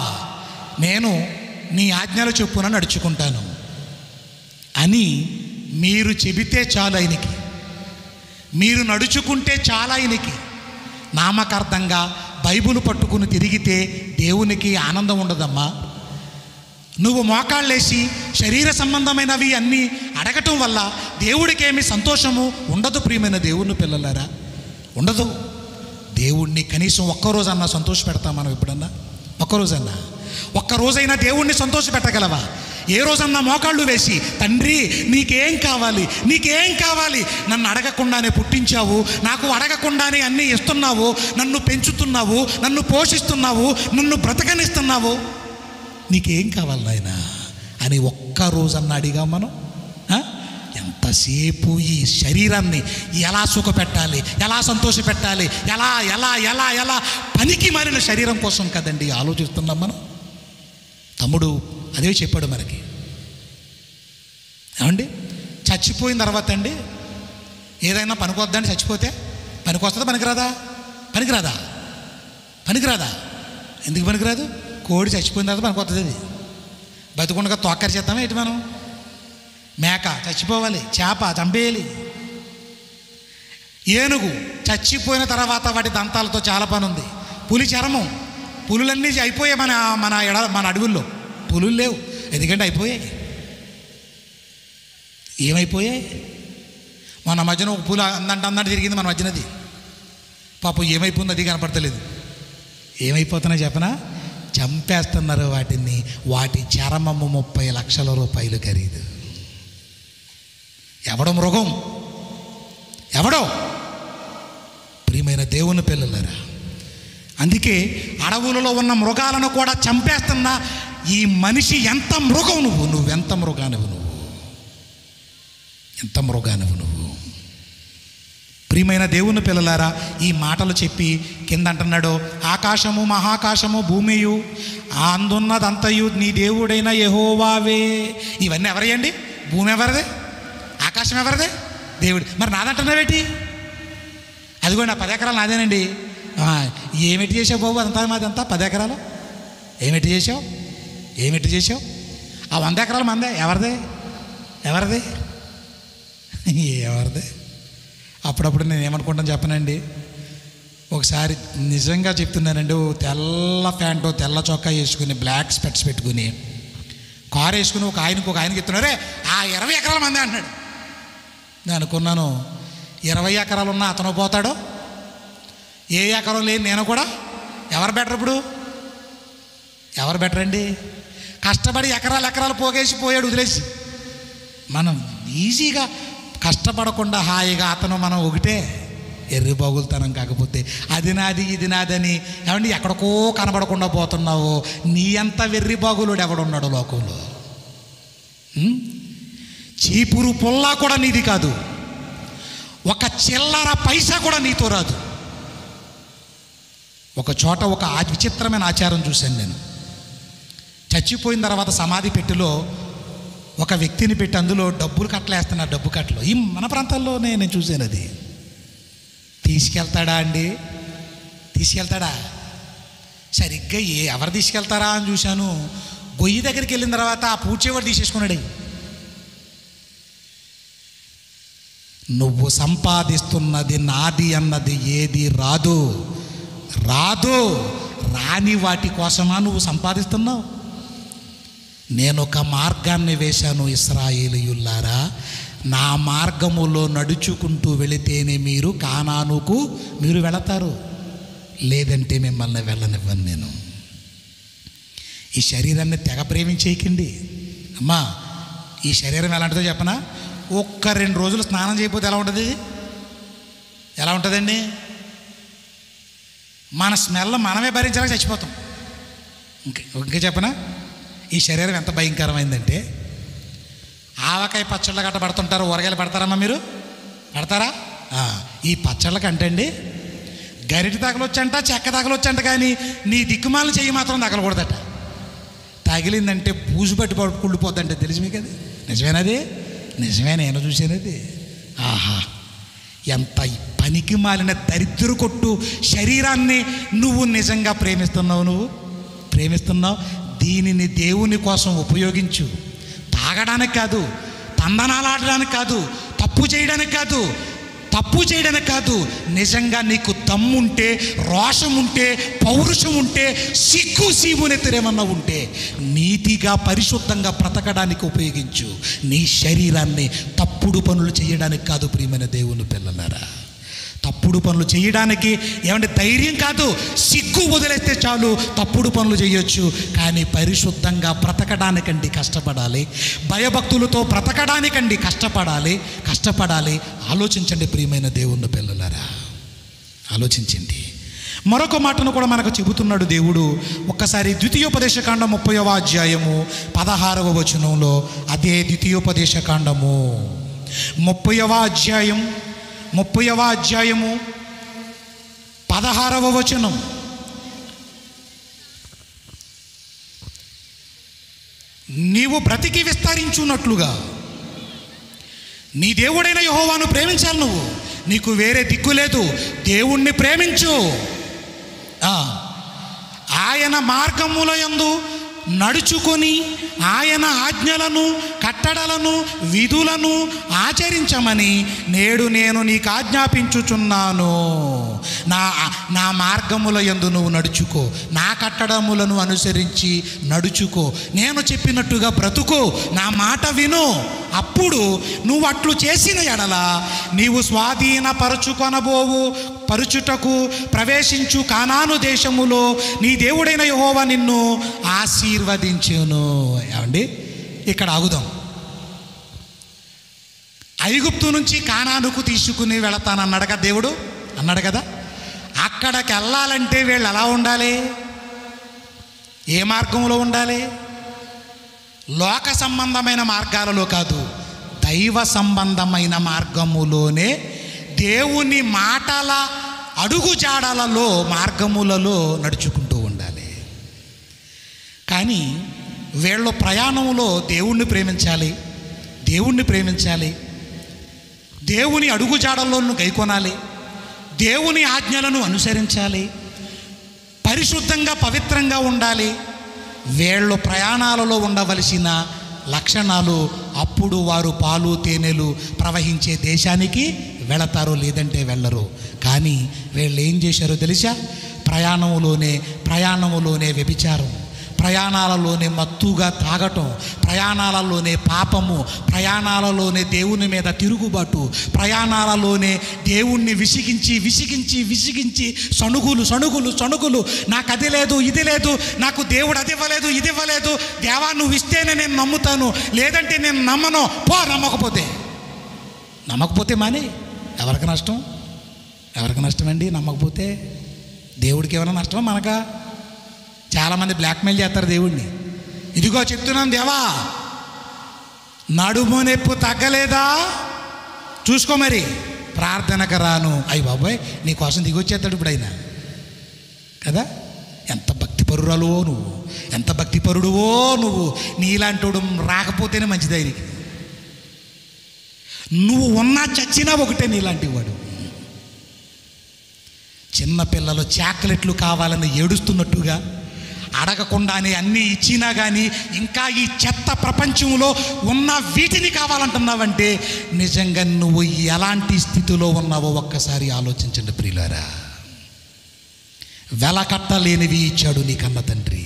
నేను నీ ఆజ్ఞలు చొప్పున నడుచుకుంటాను అని మీరు చెబితే చాలు ఆయనకి, మీరు నడుచుకుంటే చాలు ఆయనకి. నామకార్థంగా బైబిల్ పట్టుకుని తిరిగితే దేవునికి ఆనందం ఉండదమ్మా. నువ్వు మోకాళ్ళేసి శరీర సంబంధమైనవి అన్నీ అడగటం వల్ల దేవుడికేమి సంతోషము ఉండదు. ప్రియమైన దేవుని పిల్లలారా, ఉండదు. దేవుణ్ణి కనీసం ఒక్కరోజన్నా సంతోష పెడతాం మనం? ఎప్పుడన్నా ఒక్కరోజైనా దేవుణ్ణి సంతోష పెట్టగలవా? ఏ రోజన్నా మోకాళ్ళు వేసి, తండ్రి నీకేం కావాలి, నన్ను అడగకుండానే పుట్టించావు, నాకు అడగకుండానే అన్నీ ఇస్తున్నావు, నన్ను పెంచుతున్నావు, నన్ను పోషిస్తున్నావు, నన్ను బ్రతకనిస్తున్నావు, నీకేం కావాలి నాయనా అని ఒక్కరోజన్నా అడిగా మనం? ఎంతసేపు ఈ శరీరాన్ని ఎలా సుఖపెట్టాలి, ఎలా సంతోష పెట్టాలి, ఎలా పనికి మారిన శరీరం కోసం కదండి ఆలోచిస్తున్నాం మనం. తమ్ముడు అదే చెప్పాడు మనకి. ఏమండి, చచ్చిపోయిన తర్వాత అండి ఏదైనా పనికొద్దండి. చచ్చిపోతే పనికొస్తుందా? పనికిరాదా? ఎందుకు పనికిరాదు? కోడి చచ్చిపోయిన తర్వాత పనికొస్తుంది. అది బతుకుండగా తొక్కరి చేద్దామా ఏంటి మనం? మేక చచ్చిపోవాలి, చేప చంపేయాలి, ఏనుగు చచ్చిపోయిన తర్వాత వాటి దంతాలతో చాలా పని ఉంది. పులి చర్మం, పులులన్నీ అయిపోయాయి మన అడవుల్లో. పులులు లేవు, ఎందుకంటే అయిపోయాయి. ఏమైపోయాయి? మన మధ్యన ఒక పులి అందంటే తిరిగింది మన మధ్యనది. పాపం ఏమైపోయింది అది కనపడతలేదు. ఏమైపోతున్నాయి చెప్పనా? చంపేస్తున్నారు వాటిని. వాటి చర్మము 30 లక్షల రూపాయలు ఖరీదు. ఎవడో మృగం, ఎవడో. ప్రియమైన దేవుని పిల్లలారా, అందుకే అడవులలో ఉన్న మృగాలను కూడా చంపేస్తున్న ఈ మనిషి ఎంత మృగం నువ్వెంత మృగానివి, ఎంత మృగానివి నువ్వు. ప్రియమైన దేవుని పిల్లలారా, ఈ మాటలు చెప్పి కింద అంటున్నాడు, ఆకాశము మహాకాశము భూమియు అందున్నదంతయు నీ దేవుడైన యెహోవావే. ఇవన్నీ ఎవరియండి? భూమి ఎవరిదే? ఆకాశం ఎవరిదే? దేవుడి. మరి నాదంటున్నావేటి? అదిగో నా 10 ఎకరాలు నాదేనండి. ఏమిటి చేసావు బాబు? అంతా మాదంతా 10 ఎకరాలు. ఏమిటి చేసావు? ఆ 100 ఎకరాలు మందే. ఎవరిదే? అప్పుడప్పుడు నేను ఏమనుకుంటాను చెప్పనండి, ఒకసారి నిజంగా చెప్తున్నానండి, తెల్ల ప్యాంటు తెల్ల చొక్కా వేసుకుని బ్లాక్ స్పెట్స్ పెట్టుకుని కారు వేసుకుని ఒక ఆయనకి చెప్తున్నారే ఆ 20 ఎకరాల మంది అంటున్నాడు. నేను అనుకున్నాను, 20 ఎకరాలు ఉన్నా అతను పోతాడు, ఏ ఎకరం లేని నేను కూడా. ఎవరు బెటర్ ఇప్పుడు? ఎవరు బెటర్ అండి? కష్టపడి ఎకరాలు పోయాడు వదిలేసి. మనం ఈజీగా కష్టపడకుండా హాయిగా అతను మనం ఒకటే. ఎర్రి బాగులుతనం కాకపోతే అది నాది ఇది నాదని ఏమండి ఎక్కడికో కనబడకుండా పోతున్నావు. నీ అంత వెర్రి బాగులుడు ఎవడున్నాడు లోకంలో? చీపురు పుల్లా కూడా నీది కాదు, ఒక చిల్లర పైసా కూడా నీతో రాదు. ఒక చోట ఒక విచిత్రమైన ఆచారం చూశాను నేను. చచ్చిపోయిన తర్వాత సమాధి పెట్టెలో ఒక వ్యక్తిని పెట్టి అందులో డబ్బులు కట్టలేస్తున్నారు, డబ్బు కట్టలు. ఈ మన ప్రాంతాల్లోనే నేను చూశాను. అది తీసుకెళ్తాడా అండి? తీసుకెళ్తాడా? సరిగ్గా ఎవరు తీసుకెళ్తారా అని చూశాను. గొయ్యి దగ్గరికి వెళ్ళిన తర్వాత ఆ పూడ్చేవాడు తీసేసుకున్నాడు. నువ్వు సంపాదిస్తున్నది నాది అన్నది ఏది రాదు. రాని వాటి కోసమా నువ్వు సంపాదిస్తున్నావు? నేను ఒక మార్గాన్ని వేశాను, ఇశ్రాయేలీయులారా, నా మార్గములో నడుచుకుంటూ వెళితేనే మీరు కానానుకు మీరు వెళతారు, లేదంటే మిమ్మల్ని వెళ్ళనివ్వను నేను. ఈ శరీరాన్ని తెగ ప్రేమించేయకండి అమ్మా. ఈ శరీరం ఎలాంటిదో చెప్పనా? ఒక్క 2 రోజులు స్నానం చేయకపోతే ఎలా ఉంటుంది? ఎలా ఉంటుందండి? మన స్మెల్ మనమే భరించలేక చచ్చిపోతాం. ఇంకా చెప్పనా, ఈ శరీరం ఎంత భయంకరమైందంటే, ఆవకాయ పచ్చళ్ళ గట్ట పడుతుంటారు, ఊరగాయలు పడతారమ్మా మీరు? పడతారా? ఈ పచ్చళ్ళ కంటే అండి గరిటి తగలొచ్చంట, చెక్క తగలొచ్చంట, కానీ నీ దిక్కుమాలను చెయ్యి మాత్రం తగలకూడదట. తగిలిందంటే బూజు పట్టి కుళ్ళిపోద్దంటే తెలుసు మీకు. అది నిజమేనది? నిజమే, నేను చూసానది. ఆహా, ఎంత పనికి మాలిన దరిద్ర కొట్టు శరీరాన్ని నువ్వు నిజంగా ప్రేమిస్తున్నావు. దీనిని దేవుని కోసం ఉపయోగించు. తాగడానికి కాదు, తందనాలాడడానికి కాదు, తప్పు చేయడానికి కాదు. నిజంగా నీకు దమ్ముంటే, రోషం ఉంటే, పౌరుషం ఉంటే, సిగ్గు సీమునెత్తరేమన్నా ఉంటే నీతిగా పరిశుద్ధంగా బ్రతకడానికి ఉపయోగించు. నీ శరీరాన్ని తప్పుడు పనులు చేయడానికి కాదు. ప్రియమైన దేవుని పిల్లలారా, తప్పుడు పనులు చేయడానికి ఏమంటే ధైర్యం కాదు, సిగ్గు వదిలేస్తే చాలు తప్పుడు పనులు చేయొచ్చు. కానీ పరిశుద్ధంగా బ్రతకడానికండి కష్టపడాలి, భయభక్తులతో బ్రతకడానికండి కష్టపడాలి. ఆలోచించండి ప్రియమైన దేవుని పిల్లలారా, ఆలోచించండి. మరొక మాటను కూడా మనకు చెబుతున్నాడు దేవుడు. ఒక్కసారి ద్వితీయోపదేశకాండం 30వ అధ్యాయము 16వ వచనంలో, అదే ద్వితీయోపదేశకాండము 30వ అధ్యాయము 16వ వచనం. నీవు బ్రతికి విస్తరించున్నట్లుగా నీ దేవుడైన యెహోవాను ప్రేమించాలి. నీకు వేరే దిక్కు లేదు. దేవుణ్ణి ప్రేమించు. ఆయన మార్గముల యందు నడుచుకొని ఆయన ఆజ్ఞలను, కట్టడలను, విధులను ఆచరించమని నేడు నేను నీకు ఆజ్ఞాపించుచున్నాను. నా మార్గముల యందు నువ్వు నడుచుకో, నా కట్టడములను అనుసరించి నడుచుకో, నేను చెప్పినట్టుగా బ్రతుకు, నా మాట విను. అప్పుడు నువ్వు అట్లు చేసిన ఎడల నీవు పరుచుటకు ప్రవేశించు కానాను దేశములో నీ దేవుడైన యెహోవా నిన్ను ఆశీర్వదించును. ఏమండి, ఇక్కడ ఆగుదాం. ఐగుప్తు నుంచి కానానుకు తీసుకుని వెళతానన్నాడు కదా దేవుడు, అన్నాడు కదా. అక్కడికి వెళ్ళాలంటే వీళ్ళు ఎలా ఉండాలి? ఏ మార్గంలో ఉండాలి? లోక సంబంధమైన మార్గాలలో కాదు, దైవ సంబంధమైన మార్గములోనే, దేవుని మాటల అడుగుజాడలలో మార్గములలో నడుచుకుంటూ ఉండాలి. కానీ వీళ్ళ ప్రయాణంలో దేవుణ్ణి ప్రేమించాలి, దేవుని అడుగుజాడలను గైకొనాలి, దేవుని ఆజ్ఞలను అనుసరించాలి, పరిశుద్ధంగా పవిత్రంగా ఉండాలి. వీళ్ళు ప్రయాణాలలో ఉండవలసిన లక్షణాలు. అప్పుడు వారు పాలు తేనెలు ప్రవహించే దేశానికి వెళతారు, లేదంటే వెళ్ళరు. కానీ వీళ్ళు ఏం చేశారో తెలుసా? ప్రయాణంలోనే వ్యభిచారం, ప్రయాణాలలోనే మత్తుగా తాగటం, ప్రయాణాలలోనే పాపము, ప్రయాణాలలోనే దేవుని మీద తిరుగుబాటు, ప్రయాణాలలోనే దేవుణ్ణి విసిగించి సణుగులు, నాకు అది లేదు ఇది లేదు, నాకు దేవుడు అది ఇవ్వలేదు ఇది ఇవ్వలేదు, దేవా నువ్వు ఇస్తేనే నేను నమ్ముతాను, లేదంటే నేను నమ్మను. నమ్మకపోతే మాని. ఎవరికి నష్టం అండి నమ్మకపోతే? దేవుడికి ఏమైనా నష్టమా మనకా? చాలామంది బ్లాక్మెయిల్ చేస్తారు దేవుడిని. ఇదిగో చెప్తున్నాను దేవా, నడుము నొప్పి తగ్గలేదా చూసుకో, మరి ప్రార్థనకు రాను. అయ్యి బాబోయ్, నీ కోసం దిగొచ్చేస్తాడు ఇప్పుడు అయినా కదా. ఎంత భక్తిపరురాలువో నువ్వు, ఎంత భక్తిపరుడువో నువ్వు. నీలాంటోడు రాకపోతేనే మంచిది ఆయనకి. నువ్వు ఉన్నా చచ్చినా ఒకటే నీలాంటి వాడు. చిన్నపిల్లలు చాక్లెట్లు కావాలని ఏడుస్తున్నట్టుగా, అడగకుండానే అన్నీ ఇచ్చినా కానీ ఇంకా ఈ చెత్త ప్రపంచంలో ఉన్న వీటిని కావాలంటున్నావంటే నిజంగా నువ్వు ఎలాంటి స్థితిలో ఉన్నావో ఒక్కసారి ఆలోచించండి ప్రియులారా. వెలకట్టలేనివి ఇచ్చాడు నీ కన్న తండ్రి,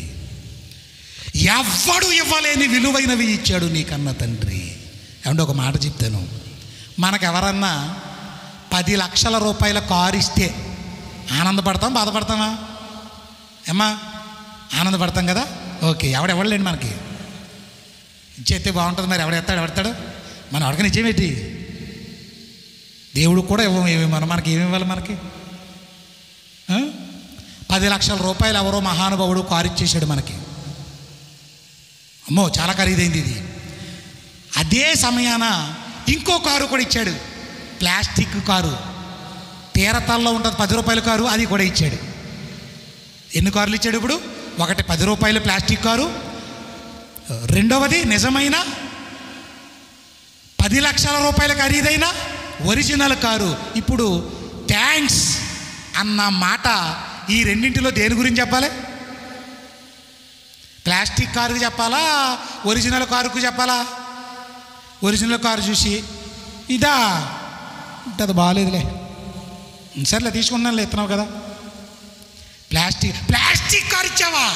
ఎవ్వడు ఇవ్వలేని విలువైనవి ఇచ్చాడు నీ కన్న తండ్రి. ఏమంటే ఒక మాట చెప్తాను, మనకెవరన్నా 10 లక్షల రూపాయల కారు ఇస్తే ఆనందపడతాం, బాధపడతామా? ఏమ్మా, ఆనందపడతాం కదా. ఓకే, ఎవడెవడలేండి మనకి ఇచ్చేస్తే బాగుంటుంది. మరి ఎవడెడతాడు? మనం ఎవరికైనా ఇచ్చేమేంటి? దేవుడు కూడా మనకి ఏమి ఇవ్వాలి? మనకి 10 లక్షల రూపాయలు ఎవరో మహానుభావుడు కారు ఇచ్చేసాడు మనకి. అమ్మో, చాలా ఖరీదైంది ఇది. అదే సమయాన ఇంకో కారు కూడా ఇచ్చాడు, ప్లాస్టిక్ కారు, తీరతాల్లో ఉంటుంది 10 రూపాయల కారు, అది కూడా ఇచ్చాడు. ఎన్ని కార్లు ఇచ్చాడు ఇప్పుడు? ఒకటి 10 రూపాయలు ప్లాస్టిక్ కారు, రెండవది నిజమైన 10 లక్షల రూపాయల ఖరీదైన ఒరిజినల్ కారు. ఇప్పుడు థ్యాంక్స్ అన్న మాట ఈ రెండింటిలో దేని గురించి చెప్పాలి? ప్లాస్టిక్ కారుకి చెప్పాలా, ఒరిజినల్ కారుకు చెప్పాలా? ఒరిజినల్ కారు చూసి ఇదా అది బాగాలేదులే, సర్లే తీసుకున్నానులే, ఎత్తున్నావు కదా. ప్లాస్టిక్ కారు ఇచ్చావా?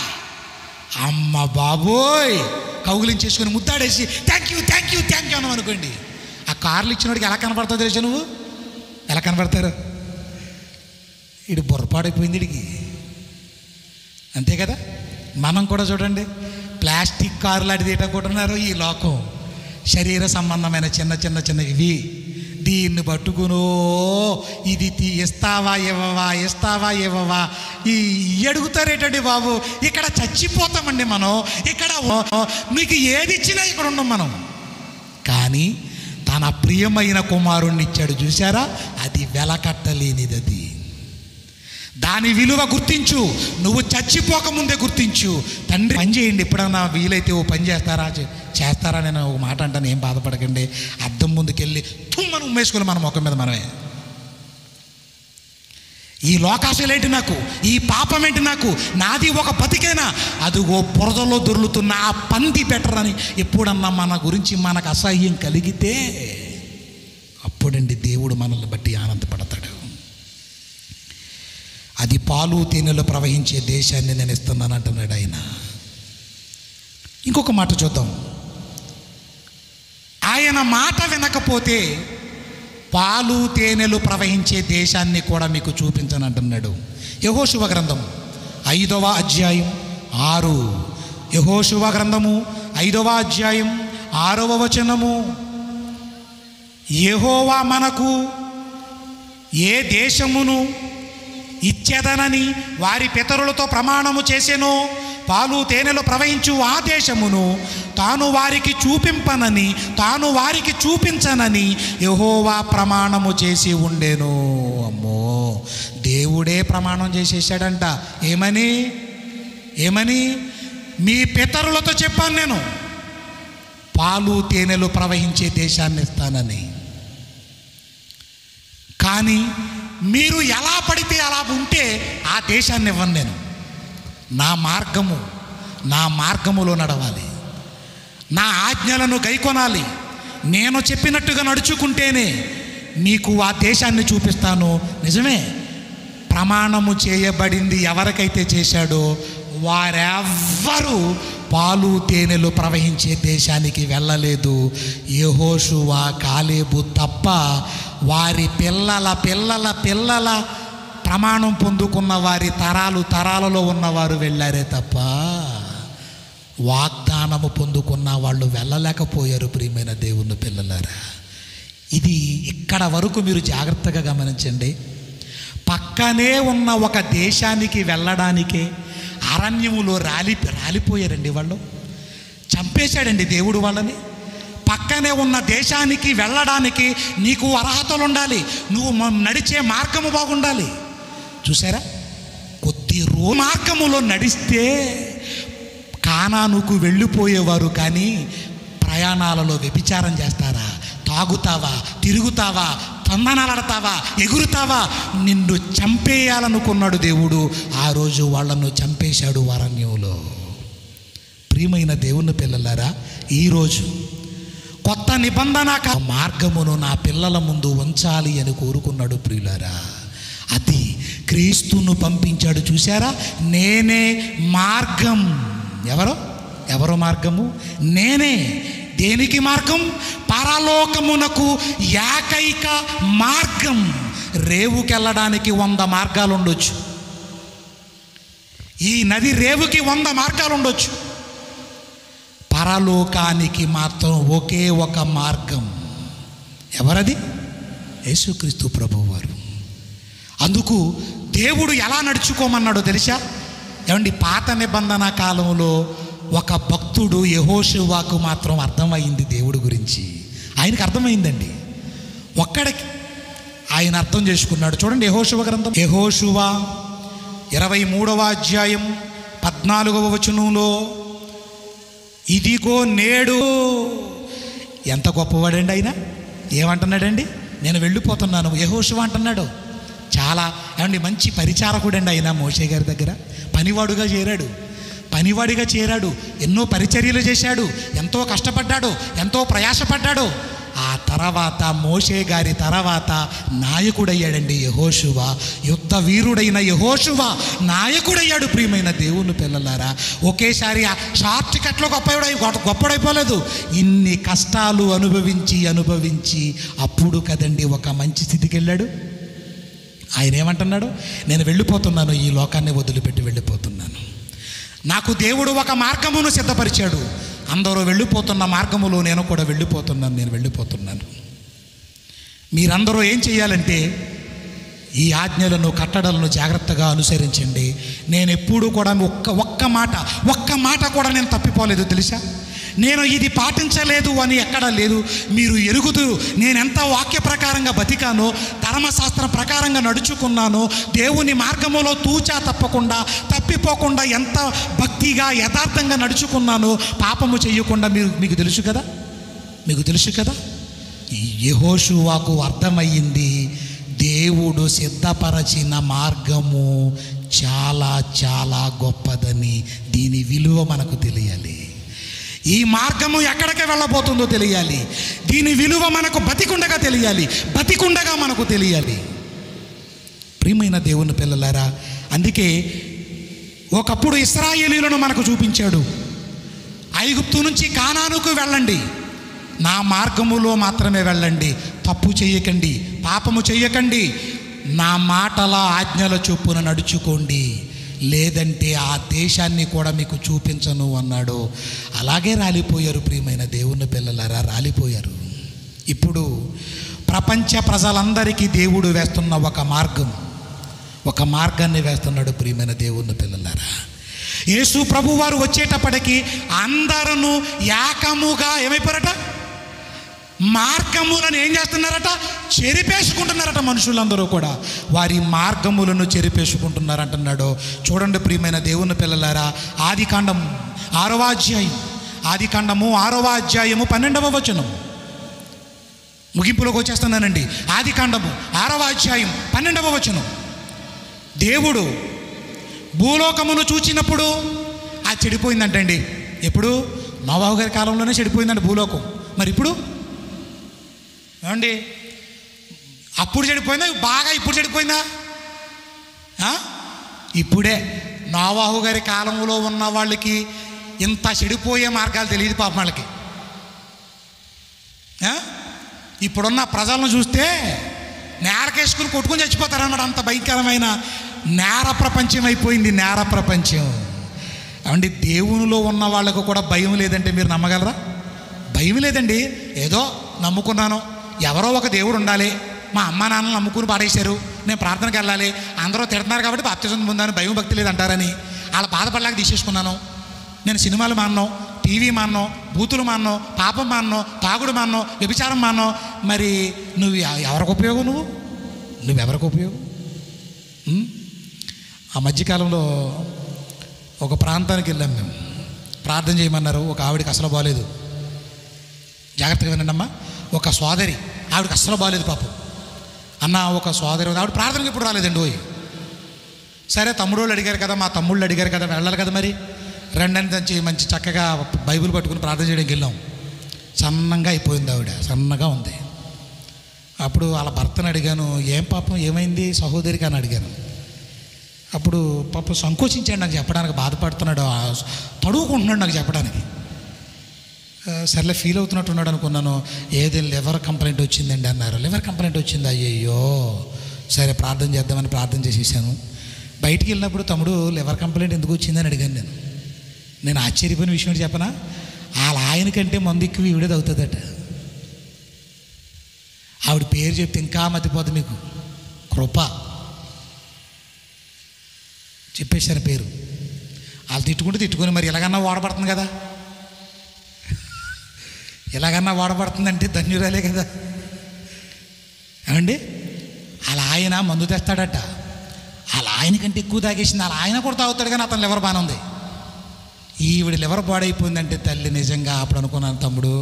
అమ్మ బాబోయ్, కౌగులించేసుకొని ముద్దాడేసి థ్యాంక్ యూ అన్నాం అనుకోండి. ఆ కార్లు ఇచ్చినోడికి ఎలా కనపడుతుందో తెలుసా? నువ్వు ఎలా కనపడతారు? ఇడు బుర్రపాడైపోయింది ఇడికి, అంతే కదా. మనం కూడా చూడండి, ప్లాస్టిక్ కార్లు అడిగేటకుంటున్నారు ఈ లోకం. శరీర సంబంధమైన చిన్న ఇవి, దీన్ని పట్టుకునో ఇది ఇస్తావా ఇవ్వవా ఈ అడుగుతారేటండి బాబు. ఇక్కడ చచ్చిపోతామండి మనం. ఇక్కడ మీకు ఏది ఇచ్చినా ఇక్కడ ఉన్నాం మనం. కానీ తన ప్రియమైన కుమారుణ్ణి ఇచ్చాడు చూసారా, అది వెలకట్టలేనిది. అది దాని విలువ గుర్తించు. నువ్వు చచ్చిపోకముందే గుర్తించు. తండ్రి పని చేయండి, ఎప్పుడన్నా వీలైతే ఓ పని చేస్తారా నేను ఒక మాట అంటాను, ఏం బాధపడకండి. అద్దం ముందుకెళ్ళి మనం ఉమ్మేసుకుని మన ముఖం మీద మనమే, ఈ లోకాశలేంటి నాకు, ఈ పాపం ఏంటి నాకు, నాది ఒక బతికేనా, అదిగో బురదలో దొర్లుతున్న ఆ పంది బెటర్ అని ఎప్పుడన్నా మన గురించి మనకు అసహ్యం కలిగితే అప్పుడండి దేవుడు మనల్ని బట్టి ఆనందపడతాడు. అది పాలు తేనెలు ప్రవహించే దేశాన్ని నేను ఇస్తున్నాను అంటున్నాడు ఆయన. ఇంకొక మాట చూద్దాం. ఆయన మాట వినకపోతే పాలు తేనెలు ప్రవహించే దేశాన్ని కూడా మీకు చూపించను అంటున్నాడు. యెహోషువ గ్రంథం 5వ అధ్యాయం 6. యెహోషువ గ్రంథము 5వ అధ్యాయం 6వ వచనము. యెహోవా మనకు ఏ దేశమును ఇచ్చేదనని వారి పితరులతో ప్రమాణము చేసెనో, పాలు తేనెలు ప్రవహించు ఆ దేశమును తాను వారికి చూపింపనని, తాను వారికి చూపించనని యెహోవా ప్రమాణము చేసి ఉండెను. అమ్మో, దేవుడే ప్రమాణం చేసేసాడంట. ఏమని? మీ పితరులతో చెప్పాను నేను, పాలు తేనెలు ప్రవహించే దేశాన్ని ఇస్తానని. కానీ మీరు ఎలా పడితే అలా ఉంటే ఆ దేశాన్ని ఇవ్వను నేను. నా మార్గములో నడవాలి, నా ఆజ్ఞలను గైకొనాలి, నేను చెప్పినట్టుగా నడుచుకుంటేనే మీకు ఆ దేశాన్ని చూపిస్తాను. నిజమే, ప్రమాణము చేయబడింది ఎవరికైతే చేశాడో వారెవ్వరూ పాలు తేనెలు ప్రవహించే దేశానికి వెళ్ళలేదు. యెహోషువ, కాలేబు తప్ప వారి పిల్లల ప్రమాణం పొందుకున్న వారి తరాలలో ఉన్నవారు వెళ్ళారే తప్ప వాగ్దానము పొందుకున్న వాళ్ళు వెళ్ళలేకపోయారు. ప్రియమైన దేవుని పిల్లలారా, ఇది ఇక్కడ వరకు మీరు జాగ్రత్తగా గమనించండి. పక్కనే ఉన్న ఒక దేశానికి వెళ్ళడానికే అరణ్యములో రాలిపోయారండి వాళ్ళు. చంపేశాడండి దేవుడు వాళ్ళని. పక్కనే ఉన్న దేశానికి వెళ్ళడానికి నీకు అర్హతలు ఉండాలి, నువ్వు నడిచే మార్గము బాగుండాలి. చూసారా, కొద్ది మార్గములో నడిస్తే కానానుకు వెళ్ళిపోయేవారు. కానీ ప్రయాణాలలో వ్యభిచారం చేస్తారా, తాగుతావా, తిరుగుతావా, తందనాలాడతావా, ఎగురుతావా, నిన్ను చంపేయాలనుకున్నాడు దేవుడు. ఆ రోజు వాళ్ళను చంపేశాడు అరణ్యంలో. ప్రియమైన దేవుని పిల్లలారా, ఈరోజు కొత్త నిబంధన మార్గమును నా పిల్లల ముందు ఉంచాలి అని కోరుకున్నాడు. ప్రియులారా, అది క్రీస్తును పంపించాడు. చూసారా, నేనే మార్గం. ఎవరు మార్గము? నేనే. దేనికి మార్గం? పరలోకమునకు ఏకైక మార్గం. రేవుకెళ్ళడానికి 100 మార్గాలు ఉండొచ్చు, ఈ నది రేవుకి 100 మార్గాలు ఉండొచ్చు, పరలోకానికి మాత్రం ఒకే ఒక మార్గం. ఎవరది? యేసుక్రీస్తు ప్రభువారు. అందుకు దేవుడు ఎలా నడుచుకోమన్నాడో తెలుసా? ఏమండి, పాత నిబంధన కాలంలో ఒక భక్తుడు యెహోషువకు మాత్రం అర్థమైంది దేవుడి గురించి. ఆయనకు అర్థమైందండి, ఒక్కడికి ఆయన అర్థం చేసుకున్నాడు. చూడండి, యెహోషువ గ్రంథం, యెహోషువ 23వ అధ్యాయం 14వ వచనంలో, ఇదిగో నేడు. ఎంత గొప్పవాడండి ఆయన! ఏమంటున్నాడండి? నేను వెళ్ళిపోతున్నాను. యెహోషువ అంటున్నాడు. చాలా ఏమండి మంచి పరిచారకుడండి ఆయన. మోషే గారి దగ్గర పనివాడిగా చేరాడు, ఎన్నో పరిచర్యలు చేశాడు, ఎంతో కష్టపడ్డాడు, ఎంతో ప్రయాసపడ్డాడు. ఆ తర్వాత మోషే గారి తర్వాత నాయకుడయ్యాడండి యెహోషువ. యుద్ధ వీరుడైన యెహోషువ నాయకుడయ్యాడు. ప్రియమైన దేవుని పిల్లలారా, ఒకేసారి ఆ షార్ట్ కట్లో గొప్పడైపోలేదు. ఇన్ని కష్టాలు అనుభవించి అప్పుడు కదండి ఒక మంచి స్థితికి వెళ్ళాడు. ఆయన ఏమంటున్నాడు? నేను వెళ్ళిపోతున్నాను, ఈ లోకాన్ని వదిలిపెట్టి వెళ్ళిపోతున్నాను. నాకు దేవుడు ఒక మార్గమును సిద్ధపరిచాడు. అందరూ వెళ్ళిపోతున్న మార్గములో నేను కూడా వెళ్ళిపోతున్నాను. మీరందరూ ఏం చేయాలంటే ఈ ఆజ్ఞలను, కట్టడలను జాగ్రత్తగా అనుసరించండి. నేను ఎప్పుడూ కూడా ఒక్క మాట కూడా నేను తప్పిపోలేదు తెలుసా. నేను ఇది పాటించలేదు అని ఎక్కడా లేదు. మీరు ఎరుగుదురు నేనెంత వాక్య ప్రకారంగా బతికానో, ధర్మశాస్త్రం ప్రకారంగా నడుచుకున్నానో, దేవుని మార్గములో తూచా తప్పిపోకుండా ఎంత భక్తిగా యథార్థంగా నడుచుకున్నానో, పాపము చేయకుండా మీకు తెలుసు కదా. యెహోషువకు అర్థమయ్యింది, దేవుడు సిద్ధపరచిన మార్గము చాలా చాలా గొప్పదని. దీని విలువ మనకు తెలియాలి. ఈ మార్గము ఎక్కడికి వెళ్ళబోతుందో తెలియాలి. దీని విలువ మనకు బతికుండగా మనకు తెలియాలి. ప్రియమైన దేవుని పిల్లలారా, అందుకే ఒకప్పుడు ఇశ్రాయేలీయులను మనకు చూపించాడు. ఐగుప్తు నుంచి కానానుకు వెళ్ళండి, నా మార్గములో మాత్రమే వెళ్ళండి, తప్పు చేయకండి, పాపము చేయకండి, నా మాటల ఆజ్ఞల చొప్పున నడుచుకోండి, లేదంటే ఆ దేశాన్ని కూడా మీకు చూపించను అన్నాడు. అలాగే రాలిపోయారు. ప్రియమైన దేవుని పిల్లలారా, రాలిపోయారు. ఇప్పుడు ప్రపంచ ప్రజలందరికీ దేవుడు వేస్తున్న ఒక మార్గాన్ని వేస్తున్నాడు. ప్రియమైన దేవుని పిల్లలారా, యేసు ప్రభు వారు వచ్చేటప్పటికి అందరూ ఏకముగా ఏమైపోయారట? మార్గములను ఏం చేస్తున్నారట? చెరిపేసుకుంటున్నారట. మనుషులందరూ కూడా వారి మార్గములను చెరిపేసుకుంటున్నారంటున్నాడు. చూడండి ప్రియమైన దేవుని పిల్లలారా, ఆదికాండము 6వ అధ్యాయము 12వ వచనం. ముగింపులోకి వచ్చేస్తున్నానండి. ఆదికాండము 6వ అధ్యాయం 12వ వచనం. దేవుడు భూలోకమును చూచినప్పుడు అది చెడిపోయిందంటండి. ఎప్పుడు? నోవాహు గారి కాలంలోనే చెడిపోయిందండి భూలోకం. మరి ఇప్పుడు ఏమండి, అప్పుడు చెడిపోయిందా? బాగా ఇప్పుడు చెడిపోయిందా? ఇప్పుడే. నోవాహు గారి కాలంలో ఉన్న వాళ్ళకి ఇంత చెడిపోయే మార్గాలు తెలియదు పాపం వాళ్ళకి. ఇప్పుడున్న ప్రజలను చూస్తే నేరకేసుకుని కొట్టుకుని చచ్చిపోతారన్నమాట. అంత భయంకరమైన నేర ప్రపంచం అయిపోయింది. నేర ప్రపంచం ఏమండి. దేవునిలో ఉన్న వాళ్ళకు కూడా భయం లేదంటే మీరు నమ్మగలరా? భయం లేదండి. ఏదో నమ్ముకున్నాను, ఎవరో ఒక దేవుడు ఉండాలి, మా అమ్మ నాన్నలు నమ్ముకుని పాడేశారు, నేను ప్రార్థనకి వెళ్ళాలి, అందరూ తిడుతున్నారు కాబట్టి బాప్తిజం పొందాను, భయం భక్తి లేదంటారని వాళ్ళ బాధపడలేక తీసేసుకున్నాను. నేను సినిమాలు మానను, టీవీ మానను, బూతులు మానను, పాపం మానను, తాగుడు మానను, వ్యభిచారం మానను. మరి నువ్వు ఎవరికి ఉపయోగం? నువ్వెవరికి ఉపయోగం? ఆ మధ్యకాలంలో ఒక ప్రాంతానికి వెళ్ళాం మేము. ప్రార్థన చేయమన్నారు. ఒక ఆవిడకి అసలు బాగాలేదు. జాగ్రత్తగా వినండి అమ్మా. ఒక సోదరి, ఆవిడకి అస్సలు బాగాలేదు పాపం. అన్న ఒక సోదరి ఆవిడ ప్రార్థనకి ఇప్పుడు రాలేదండి. సరే తమ్ముడోళ్ళు అడిగారు కదా, మా తమ్ముళ్ళు అడిగారు కదా, వెళ్ళాలి కదా, మరి రెండని మంచి చక్కగా బైబిల్ పట్టుకుని ప్రార్థన చేయడానికి వెళ్ళాం. సన్నగా అయిపోయింది ఆవిడ, సన్నగా ఉంది. అప్పుడు వాళ్ళ భర్తను అడిగాను, ఏం పాపం ఏమైంది సహోదరికి అని అడిగాను. అప్పుడు పాపం సంకోచించాడు నాకు చెప్పడానికి, బాధపడుతున్నాడు, తడువుకుంటున్నాడు నాకు చెప్పడానికి. సర్లే ఫీల్ అవుతున్నట్టున్నాడు అనుకున్నాను. ఏది లివర్ కంప్లైంట్ వచ్చిందండి అన్నారు. లివర్ కంప్లైంట్ వచ్చింది, అయ్యయ్యో. సరే ప్రార్థన చేద్దామని ప్రార్థన చేసేసాను. బయటికి వెళ్ళినప్పుడు తమ్ముడు లివర్ కంప్లైంట్ ఎందుకు వచ్చిందని అడిగాను. నేను ఆశ్చర్యపోయిన విషయం చెప్పనా, వాళ్ళ ఆయన కంటే మందు ఎక్కువ ఈవిడే అవుతుందట. ఆవిడ పేరు చెప్తే ఇంకా మతిపోతుంది మీకు. కృప చెప్పేశాను పేరు. వాళ్ళు తిట్టుకుని మరి ఎలాగన్నా వాడబడుతుంది కదా, ఎలాగన్నా వాడబడుతుందంటే ధన్యురాలే కదా. ఏమండి, అలా ఆయన మందు తెస్తాడట. వాళ్ళ ఆయన కంటే ఎక్కువ తాగేసింది. వాళ్ళ ఆయన కూడా తాగుతాడు కానీ అతను లివర్ బాగానే ఉంది. ఈవిడ లివర్ పాడైపోయిందంటే తల్లి నిజంగా అప్పుడు అనుకున్నాను, తమ్ముడు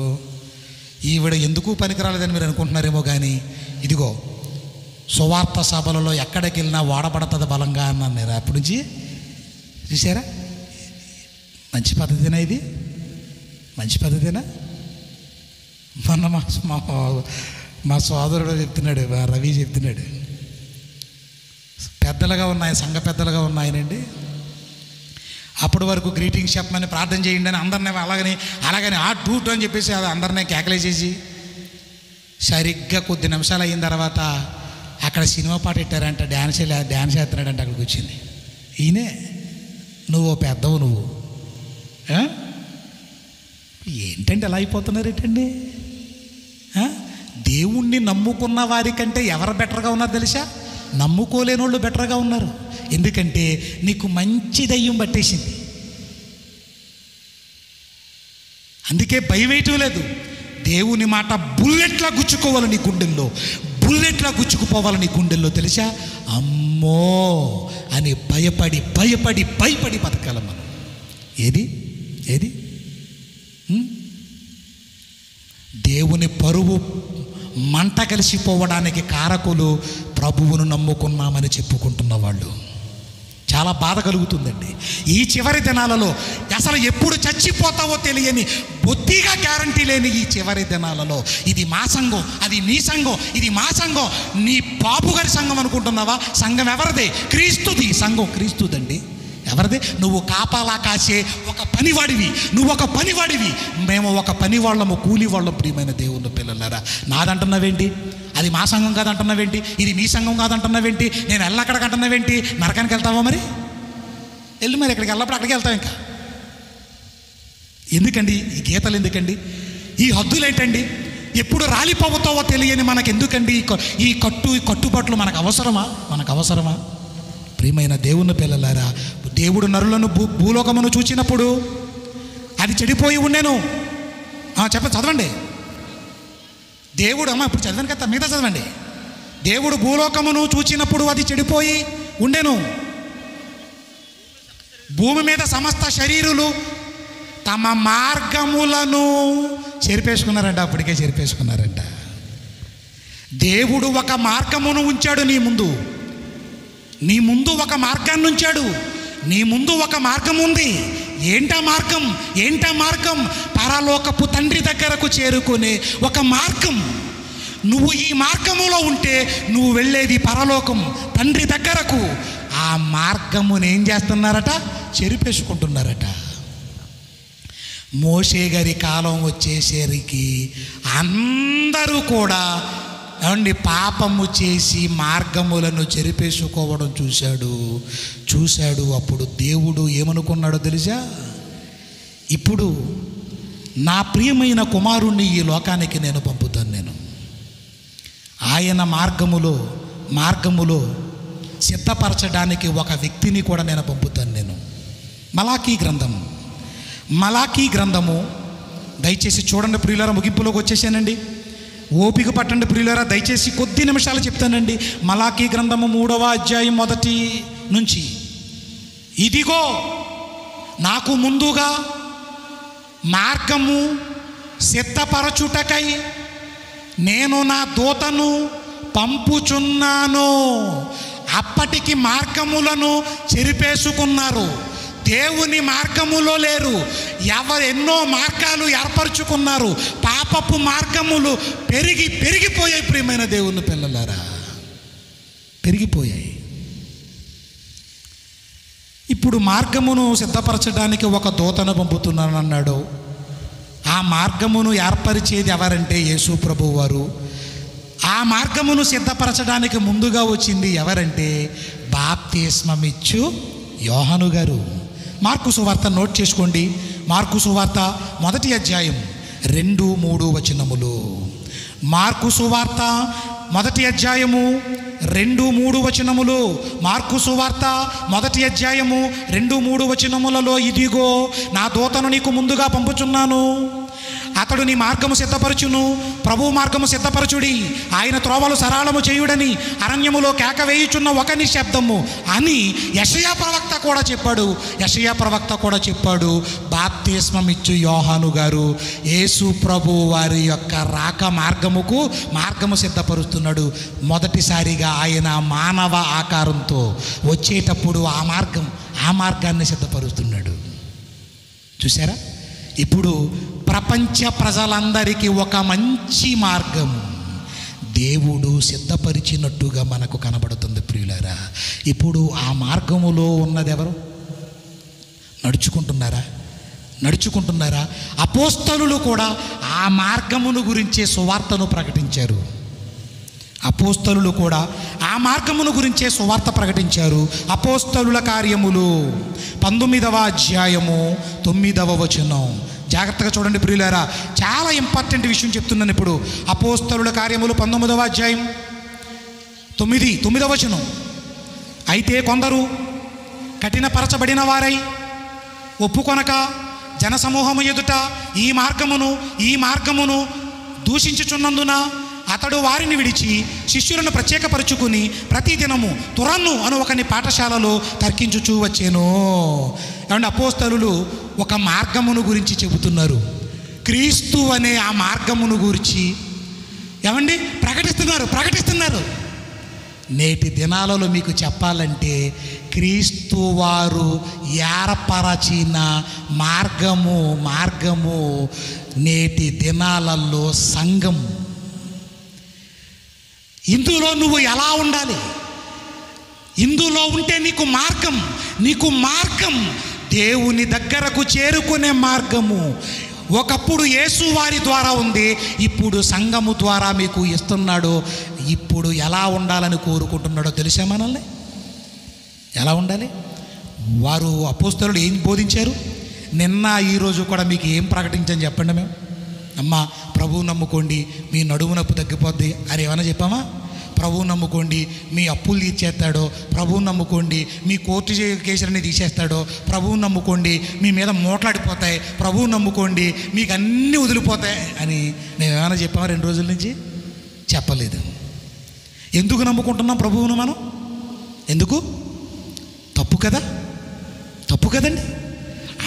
ఈవిడ ఎందుకు పనికిరాలేదని మీరు అనుకుంటున్నారేమో కానీ ఇదిగో సువార్త సభలలో ఎక్కడికి వెళ్ళినా వాడబడుతుంది బలంగా అన్నాను నేను. అప్పటి నుంచి చూసారా, మంచి పద్ధతినా ఇది? మంచి పద్ధతినా? మొన్న మా సోదరుడు చెప్తున్నాడు, రవి చెప్తున్నాడు, పెద్దలుగా ఉన్నాయి, సంఘ పెద్దలుగా ఉన్నాయనండి. అప్పటి వరకు గ్రీటింగ్స్ చెప్పమని ప్రార్థన చేయండి అని అందరినీ అలాగని ఆ టూట్ అని చెప్పేసి అది అందరినీ కేకలేసేసి సరిగ్గా కొద్ది నిమిషాలు అయిన తర్వాత అక్కడ సినిమా పాట పెట్టారంట, డ్యాన్స్ చేస్తున్నాడంటే అక్కడికి వచ్చింది. ఈయనే నువ్వు పెద్దవు, నువ్వు ఏంటంటే ఎలా అయిపోతున్నారు ఏంటండి? దేవుణ్ణి నమ్ముకున్న వారికంటే ఎవరు బెటర్గా ఉన్నారు తెలుసా? నమ్ముకోలేని వాళ్ళు బెటర్గా ఉన్నారు. ఎందుకంటే నీకు మంచి దయ్యం పట్టేసింది. అందుకే భయం వేయటం లేదు. దేవుని మాట బుల్లెట్లా గుచ్చుకోవాలి నీ గుండెల్లో, బుల్లెట్లా గుచ్చుకుపోవాలి నీ గుండెల్లో. తెలుసా, అమ్మో అని భయపడి బతకాలి మనం. ఏది దేవుని పరువు మంట కలిసిపోవడానికి కారకులు ప్రభువును నమ్ముకున్నామని చెప్పుకుంటున్న వాళ్ళు. చాలా బాధ కలుగుతుందండి ఈ చివరి దినాలలో. అసలు ఎప్పుడు చచ్చిపోతావో తెలియని, బొత్తిగా గ్యారంటీ లేని ఈ చివరి దినాలలో ఇది మా సంఘం, అది నీ సంఘం, ఇది మా సంఘం, నీ బాబు గారి సంఘం అనుకుంటున్నావా? సంఘం ఎవరిదే? క్రీస్తుది. సంఘం క్రీస్తుదండి. ఎవరిది? నువ్వు కాపాలా కాసే ఒక పనివాడివి, నువ్వు ఒక పనివాడివి, మేము ఒక పని వాళ్ళము, కూలి వాళ్ళం. ప్రియమైన దేవుని పిల్లలారా, నాదంటున్నావేంటి? అది మా సంఘం కాదంటున్నావేంటి? ఇది మీ సంఘం కాదంటున్నావేంటి? నేను అక్కడికి అంటున్నావేంటి? నరకానికి వెళ్తావా? మరి వెళ్ళి మరి ఎక్కడికి వెళ్ళినప్పుడు అక్కడికి వెళ్తావు. ఇంకా ఎందుకండి ఈ గీతలు? ఎందుకండి ఈ హద్దులు? ఏంటండి ఎప్పుడు రాలిపోతావో తెలియని మనకెందుకండి ఈ కట్టుబాట్లు మనకు అవసరమా? ప్రియమైన దేవుని పిల్లలారా, దేవుడు నరులను భూలోకమును చూచినప్పుడు అది చెడిపోయి ఉండెను. చదవండి. దేవుడు ఇప్పుడు చదవను కదా, మిగతా చదవండి. దేవుడు భూలోకమును చూచినప్పుడు అది చెడిపోయి ఉండెను. భూమి మీద సమస్త శరీరులు తమ మార్గములను చెరిపేసుకున్నారంట. అప్పటికే చెరిపేసుకున్నారంట. దేవుడు ఒక మార్గమును ఉంచాడు నీ ముందు ఒక మార్గాన్ని ఉంచాడు. నీ ముందు ఒక మార్గం ఉంది. ఏంటా మార్గం? పరలోకపు తండ్రి దగ్గరకు చేరుకునే ఒక మార్గం. నువ్వు ఈ మార్గములో ఉంటే నువ్వు వెళ్ళేది పరలోకం, తండ్రి దగ్గరకు. ఆ మార్గమును ఏం చేస్తున్నారట? చెరిపేసుకుంటున్నారట. మోషే గారి కాలం వచ్చేసరికి అందరూ కూడా పాపము చేసి మార్గములను చెరిపేసుకోవడం చూశాడు. అప్పుడు దేవుడు ఏమనుకున్నాడో తెలుసా? ఇప్పుడు నా ప్రియమైన కుమారుణ్ణి ఈ లోకానికి నేను పంపుతాను. ఆయన మార్గములో సిద్ధపరచడానికి ఒక వ్యక్తిని కూడా నేను పంపుతాను. మలాకీ గ్రంథము దయచేసి చూడండి ప్రియులారా. ముగింపులోకి వచ్చేసానండి. ఓపిక పట్టండి ప్రియులారా. దయచేసి కొద్ది నిమిషాలు చెప్తానండి. మలాకీ గ్రంథము 3వ అధ్యాయం 1 నుంచి. ఇదిగో నాకు ముందుగా మార్గము సిద్ధపరచుటకై నేను నా దూతను పంపుచున్నాను. అప్పటికి మార్గములను చెరిపేసుకున్నారు. దేవుని మార్గములో లేరు. ఎన్నో మార్గాలు ఏర్పరచుకున్నారు. పాపపు మార్గములు పెరిగిపోయాయి. ప్రియమైన దేవుని పిల్లలారా, పెరిగిపోయాయి. ఇప్పుడు మార్గమును సిద్ధపరచడానికి ఒక దూతను పంపుతున్నాను అన్నాడు. ఆ మార్గమును ఏర్పరిచేది ఎవరంటే యేసు ప్రభువు వారు. ఆ మార్గమును సిద్ధపరచడానికి ముందుగా వచ్చింది ఎవరంటే బాప్తిస్మమిచ్చు యోహాను గారు. మార్కు సువార్త నోట్ చేసుకోండి. మార్కు సువార్త 1వ అధ్యాయం 2-3 వచనములు. మార్కు సువార్త 1వ అధ్యాయము 2-3 వచనములు. మార్కు సువార్త 1వ అధ్యాయము 2-3 వచనములలో ఇదిగో నా దూతను నీకు ముందుగా పంపుచున్నాను. అతడు నీ మార్గము సిద్ధపరచును. ప్రభు మార్గము సిద్ధపరచుడి, ఆయన త్రోవలు సరళము చేయుడని అరణ్యములో కేక వేయుచున్న ఒకని శబ్దము అని యెషయా ప్రవక్త కూడా చెప్పాడు. బాప్తిస్మమిచ్చు యోహాను గారు యేసు ప్రభు వారి యొక్క రాక మార్గము సిద్ధపరుస్తున్నాడు. మొదటిసారిగా ఆయన మానవ ఆకారంతో వచ్చేటప్పుడు ఆ మార్గాన్ని సిద్ధపరుస్తున్నాడు. చూసారా? ఇప్పుడు ప్రపంచ ప్రజలందరికీ ఒక మంచి మార్గం దేవుడు సిద్ధపరిచినట్టుగా మనకు కనబడుతుంది ప్రియులారా. ఇప్పుడు ఆ మార్గములో ఉన్నది ఎవరు? నడుచుకుంటున్నారా? అపోస్తలులు కూడా ఆ మార్గమును గురించే సువార్తను ప్రకటించారు. అపోస్తలుల కార్యములు 19వ అధ్యాయము 9వ వచనం. జాగ్రత్తగా చూడండి ప్రియులారా, చాలా ఇంపార్టెంట్ విషయం చెప్తున్నాను ఇప్పుడు. అపోస్తలుల కార్యములు 19వ అధ్యాయం 9వ వచనం. అయితే కొందరు కఠినపరచబడిన వారై ఒప్పుకొనక జనసమూహము ఎదుట ఈ మార్గమును దూషించుచున్నందున అతడు వారిని విడిచి శిష్యులను ప్రత్యేకపరుచుకుని ప్రతిదినము తురన్ను అను ఒకని పాఠశాలలో తర్కించుచూ వచ్చేను. ఏమంటే అపోస్తలులు ఒక మార్గమును గురించి చెబుతున్నారు. క్రీస్తు అనే ఆ మార్గమును గురించి ప్రకటిస్తున్నారు. నేటి దినాలలో మీకు చెప్పాలంటే క్రీస్తు వారు ఏర్పరచిన మార్గము నేటి దినాలలో సంఘం. ఇందులో నువ్వు ఎలా ఉండాలి? ఇందులో ఉంటే నీకు మార్గం దేవుని దగ్గరకు చేరుకునే మార్గము. ఒకప్పుడు యేసు వారి ద్వారా ఉంది, ఇప్పుడు సంఘము ద్వారా మీకు ఇస్తున్నాడు. ఇప్పుడు ఎలా ఉండాలని కోరుకుంటున్నాడో తెలుసా మనల్ని? ఎలా ఉండాలి? వారు అపోస్తలులు ఏం బోధించారు? నిన్న ఈరోజు కూడా మీకు ఏం ప్రకటించని చెప్పండి. మేము అమ్మ ప్రభువు నమ్ముకోండి, మీ నడుము నొప్పి తగ్గిపోద్ది అని ఏమైనా చెప్పామా? ప్రభువు నమ్ముకోండి, మీ అప్పులు తీర్చేస్తాడో, ప్రభువు నమ్ముకోండి, మీ కోర్టు కేసులన్నీ తీసేస్తాడో, ప్రభువు నమ్ముకోండి, మీ మీద మోట్లాడిపోతాయి, ప్రభువు నమ్ముకోండి, మీకు అన్నీ వదిలిపోతాయి అని నేను ఏమైనా చెప్పామా 2 రోజుల నుంచి? చెప్పలేదు. ఎందుకు నమ్ముకుంటున్నాం ప్రభువును మనం? ఎందుకు? తప్పు కదా, తప్పు కదండి.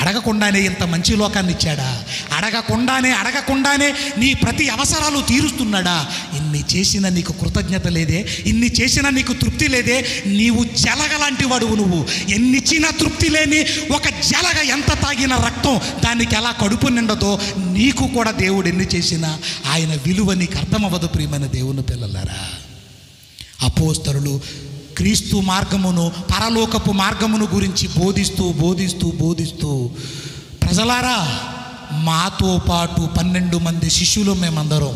అడగకుండానే ఇంత మంచి లోకాన్ని ఇచ్చాడా? అడగకుండానే నీ ప్రతి అవసరాలు తీరుస్తున్నాడా? ఇన్ని చేసిన నీకు కృతజ్ఞత లేదే? ఇన్ని చేసిన నీకు తృప్తి లేదే? నీవు జలగ లాంటి వాడువు. నువ్వు ఎన్నిచ్చినా తృప్తి లేని ఒక జలగ ఎంత తాగిన రక్తం దానికి ఎలా కడుపు నిండదో, నీకు కూడా దేవుడు ఎన్ని చేసినా ఆయన విలువ నీకు అర్థమవ్వదు. ప్రియమైన దేవుని పిల్లలారా, అపోస్తలులు క్రీస్తు మార్గమును, పరలోకపు మార్గమును గురించి బోధిస్తూ ప్రజలారా, మాతో పాటు 12 మంది శిష్యులు, మేమందరం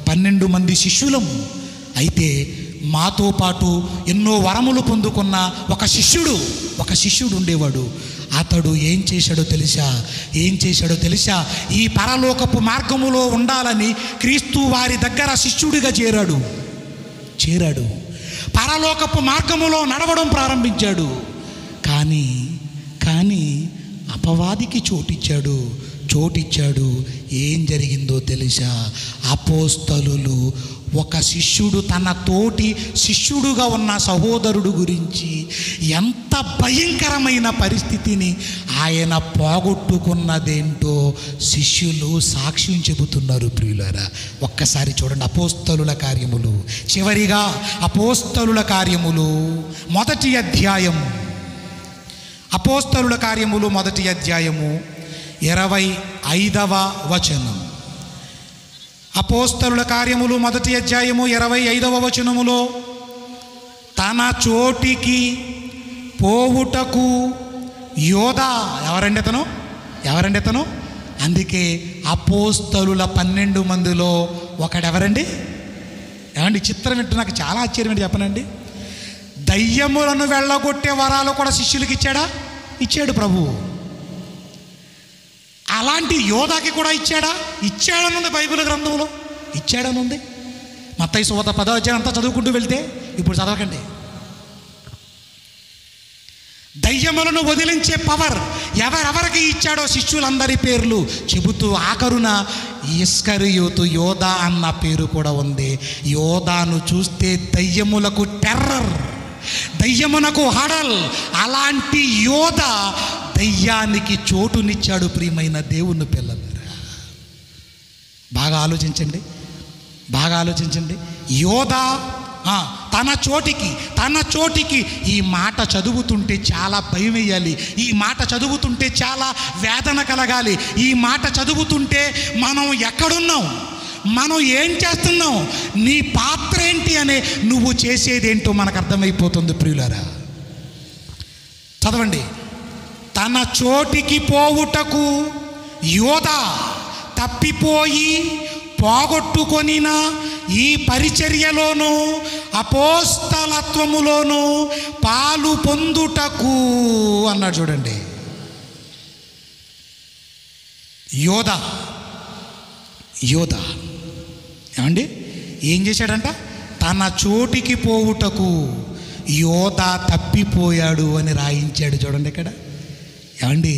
12 మంది శిష్యులం. అయితే మాతో పాటు ఎన్నో వరములు పొందుకున్న ఒక శిష్యుడు ఉండేవాడు. అతడు ఏం చేశాడో తెలుసా? ఈ పరలోకపు మార్గములో ఉండాలని క్రీస్తు వారి దగ్గర శిష్యుడిగా చేరాడు. పరలోకపు మార్గములో నడవడం ప్రారంభించాడు. కానీ అపవాదికి చోటిచ్చాడు. ఏం జరిగిందో తెలుసా? అపోస్తలులు ఒక శిష్యుడు తన తోటి శిష్యుడుగా ఉన్న సహోదరుడు గురించి ఎంత భయంకరమైన పరిస్థితిని ఆయన పోగొట్టుకున్నదేంటో శిష్యులు సాక్ష్యం చెబుతున్నారు. ప్రియులారా, ఒక్కసారి చూడండి అపోస్తలుల కార్యములు. చివరిగా అపోస్తలుల కార్యములు మొదటి అధ్యాయం, అపోస్తలుల కార్యములు మొదటి అధ్యాయము 25వ వచనం. అపోస్తలుల కార్యములు మొదటి అధ్యాయము 25వ వచనములో, తన చోటికి పోవుటకు యోధా, ఎవరండి అతను? అందుకే అపోస్తలుల 12 మందిలో ఒకడెవరండి? ఏమండి చిత్రం ఏంటో నాకు చాలా ఆశ్చర్యం ఏంటి చెప్పనండి. దయ్యములను వెళ్ళగొట్టే వరాలు కూడా శిష్యులకి ఇచ్చాడు ప్రభువు. అలాంటి యోధాకి కూడా ఇచ్చాడనుంది బైబిల్ గ్రంథంలో, ఇచ్చాడనుంది. మత్తయి సువార్త 10వ అధ్యాయం అంతా చదువుకుంటూ వెళ్తే, ఇప్పుడు చదవకండి. దయ్యములను వదిలించే పవర్ ఎవరెవరికి ఇచ్చాడో శిష్యులందరి పేర్లు చెబుతూ ఆఖరున ఇస్కరియోతు యోధా అన్న పేరు కూడా ఉంది. యోధాను చూస్తే దయ్యములకు టెర్రర్, దయ్యమునకు హడల్. అలాంటి యోధ దయ్యానికి చోటునిచ్చాడు. ప్రియమైన దేవుని పిల్లలారా, బాగా ఆలోచించండి. యోధ తన చోటికి ఈ మాట చదువుతుంటే చాలా భయం వేయాలి. ఈ మాట చదువుతుంటే చాలా వేదన కలగాలి. ఈ మాట చదువుతుంటే మనం ఎక్కడున్నాం, మనం ఏం చేస్తున్నాం, నీ పాత్ర ఏంటి అనే నువ్వు చేసేదేంటో మనకు అర్థమైపోతుంది. ప్రియులారా చదవండి. తన చోటికి పోవుటకు యోధ తప్పిపోయి పోగొట్టుకొనిన ఈ పరిచర్యలోను అపోస్తలత్వములోను పాలు పొందుటకు అన్నాడు. చూడండి, యోధ ఏమండి ఏం చేశాడంట? తన చోటికి పోవుటకు యోధ తప్పిపోయాడు అని రాయించాడు. చూడండి ఇక్కడ. ఏమండి,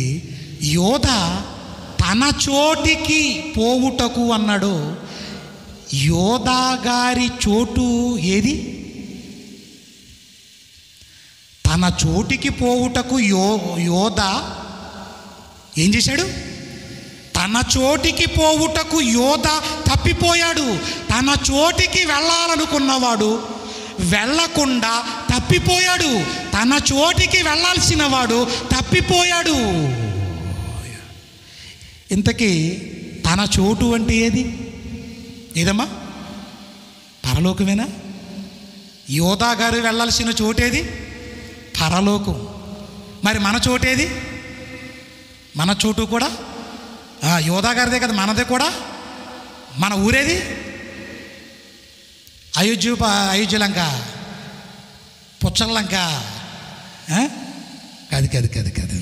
యోధ తన చోటికి పోవుటకు అన్నాడు. యోధా గారి చోటు ఏది? తన చోటికి పోవుటకు యోధ ఏం చేశాడు? తన చోటికి పోవుటకు యోధ తప్పిపోయాడు. తన చోటికి వెళ్ళాలనుకున్నవాడు వెళ్ళకుండా తప్పిపోయాడు. తన చోటికి వెళ్ళాల్సిన వాడు తప్పిపోయాడు. ఇంతకీ తన చోటు అంటే ఏదమ్మా? పరలోకమేనా? యోధా గారు వెళ్ళాల్సిన చోటేది? పరలోకం. మరి మన చోటేది? మన చోటు కూడా యోధా గారిదే కదా, మనదే కూడా. మన ఊరేది? అయోధ్యలంక, పుచ్చలంక కాదు.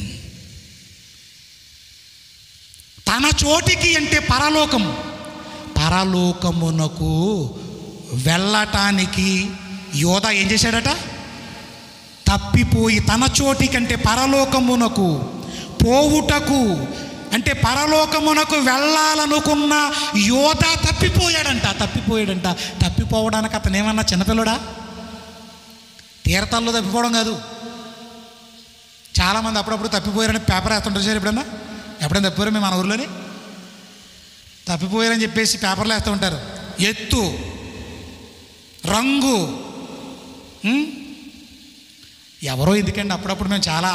తన చోటికి అంటే పరలోకం. పరలోకమునకు వెళ్ళటానికి యోధా ఏం చేశాడట? తప్పిపోయి తన చోటి కంటే పరలోకమునకు పోవుటకు, అంటే పరలోకమునకు వెళ్ళాలనుకున్న యోధా తప్పిపోయాడంట. తప్పిపోవడానికి అతను ఏమన్నా చిన్నపిల్లడా? తీర్థాల్లో తప్పిపోవడం కాదు. చాలామంది అప్పుడప్పుడు తప్పిపోయారని పేపర్ వేస్తుంటారు సార్. ఎప్పుడైనా తప్పిపోయారు మేము మన ఊర్లోని? తప్పిపోయారని చెప్పేసి పేపర్లు వేస్తూ ఉంటారు. ఎత్తు, రంగు, ఎవరో ఎందుకండి అప్పుడప్పుడు మేము చాలా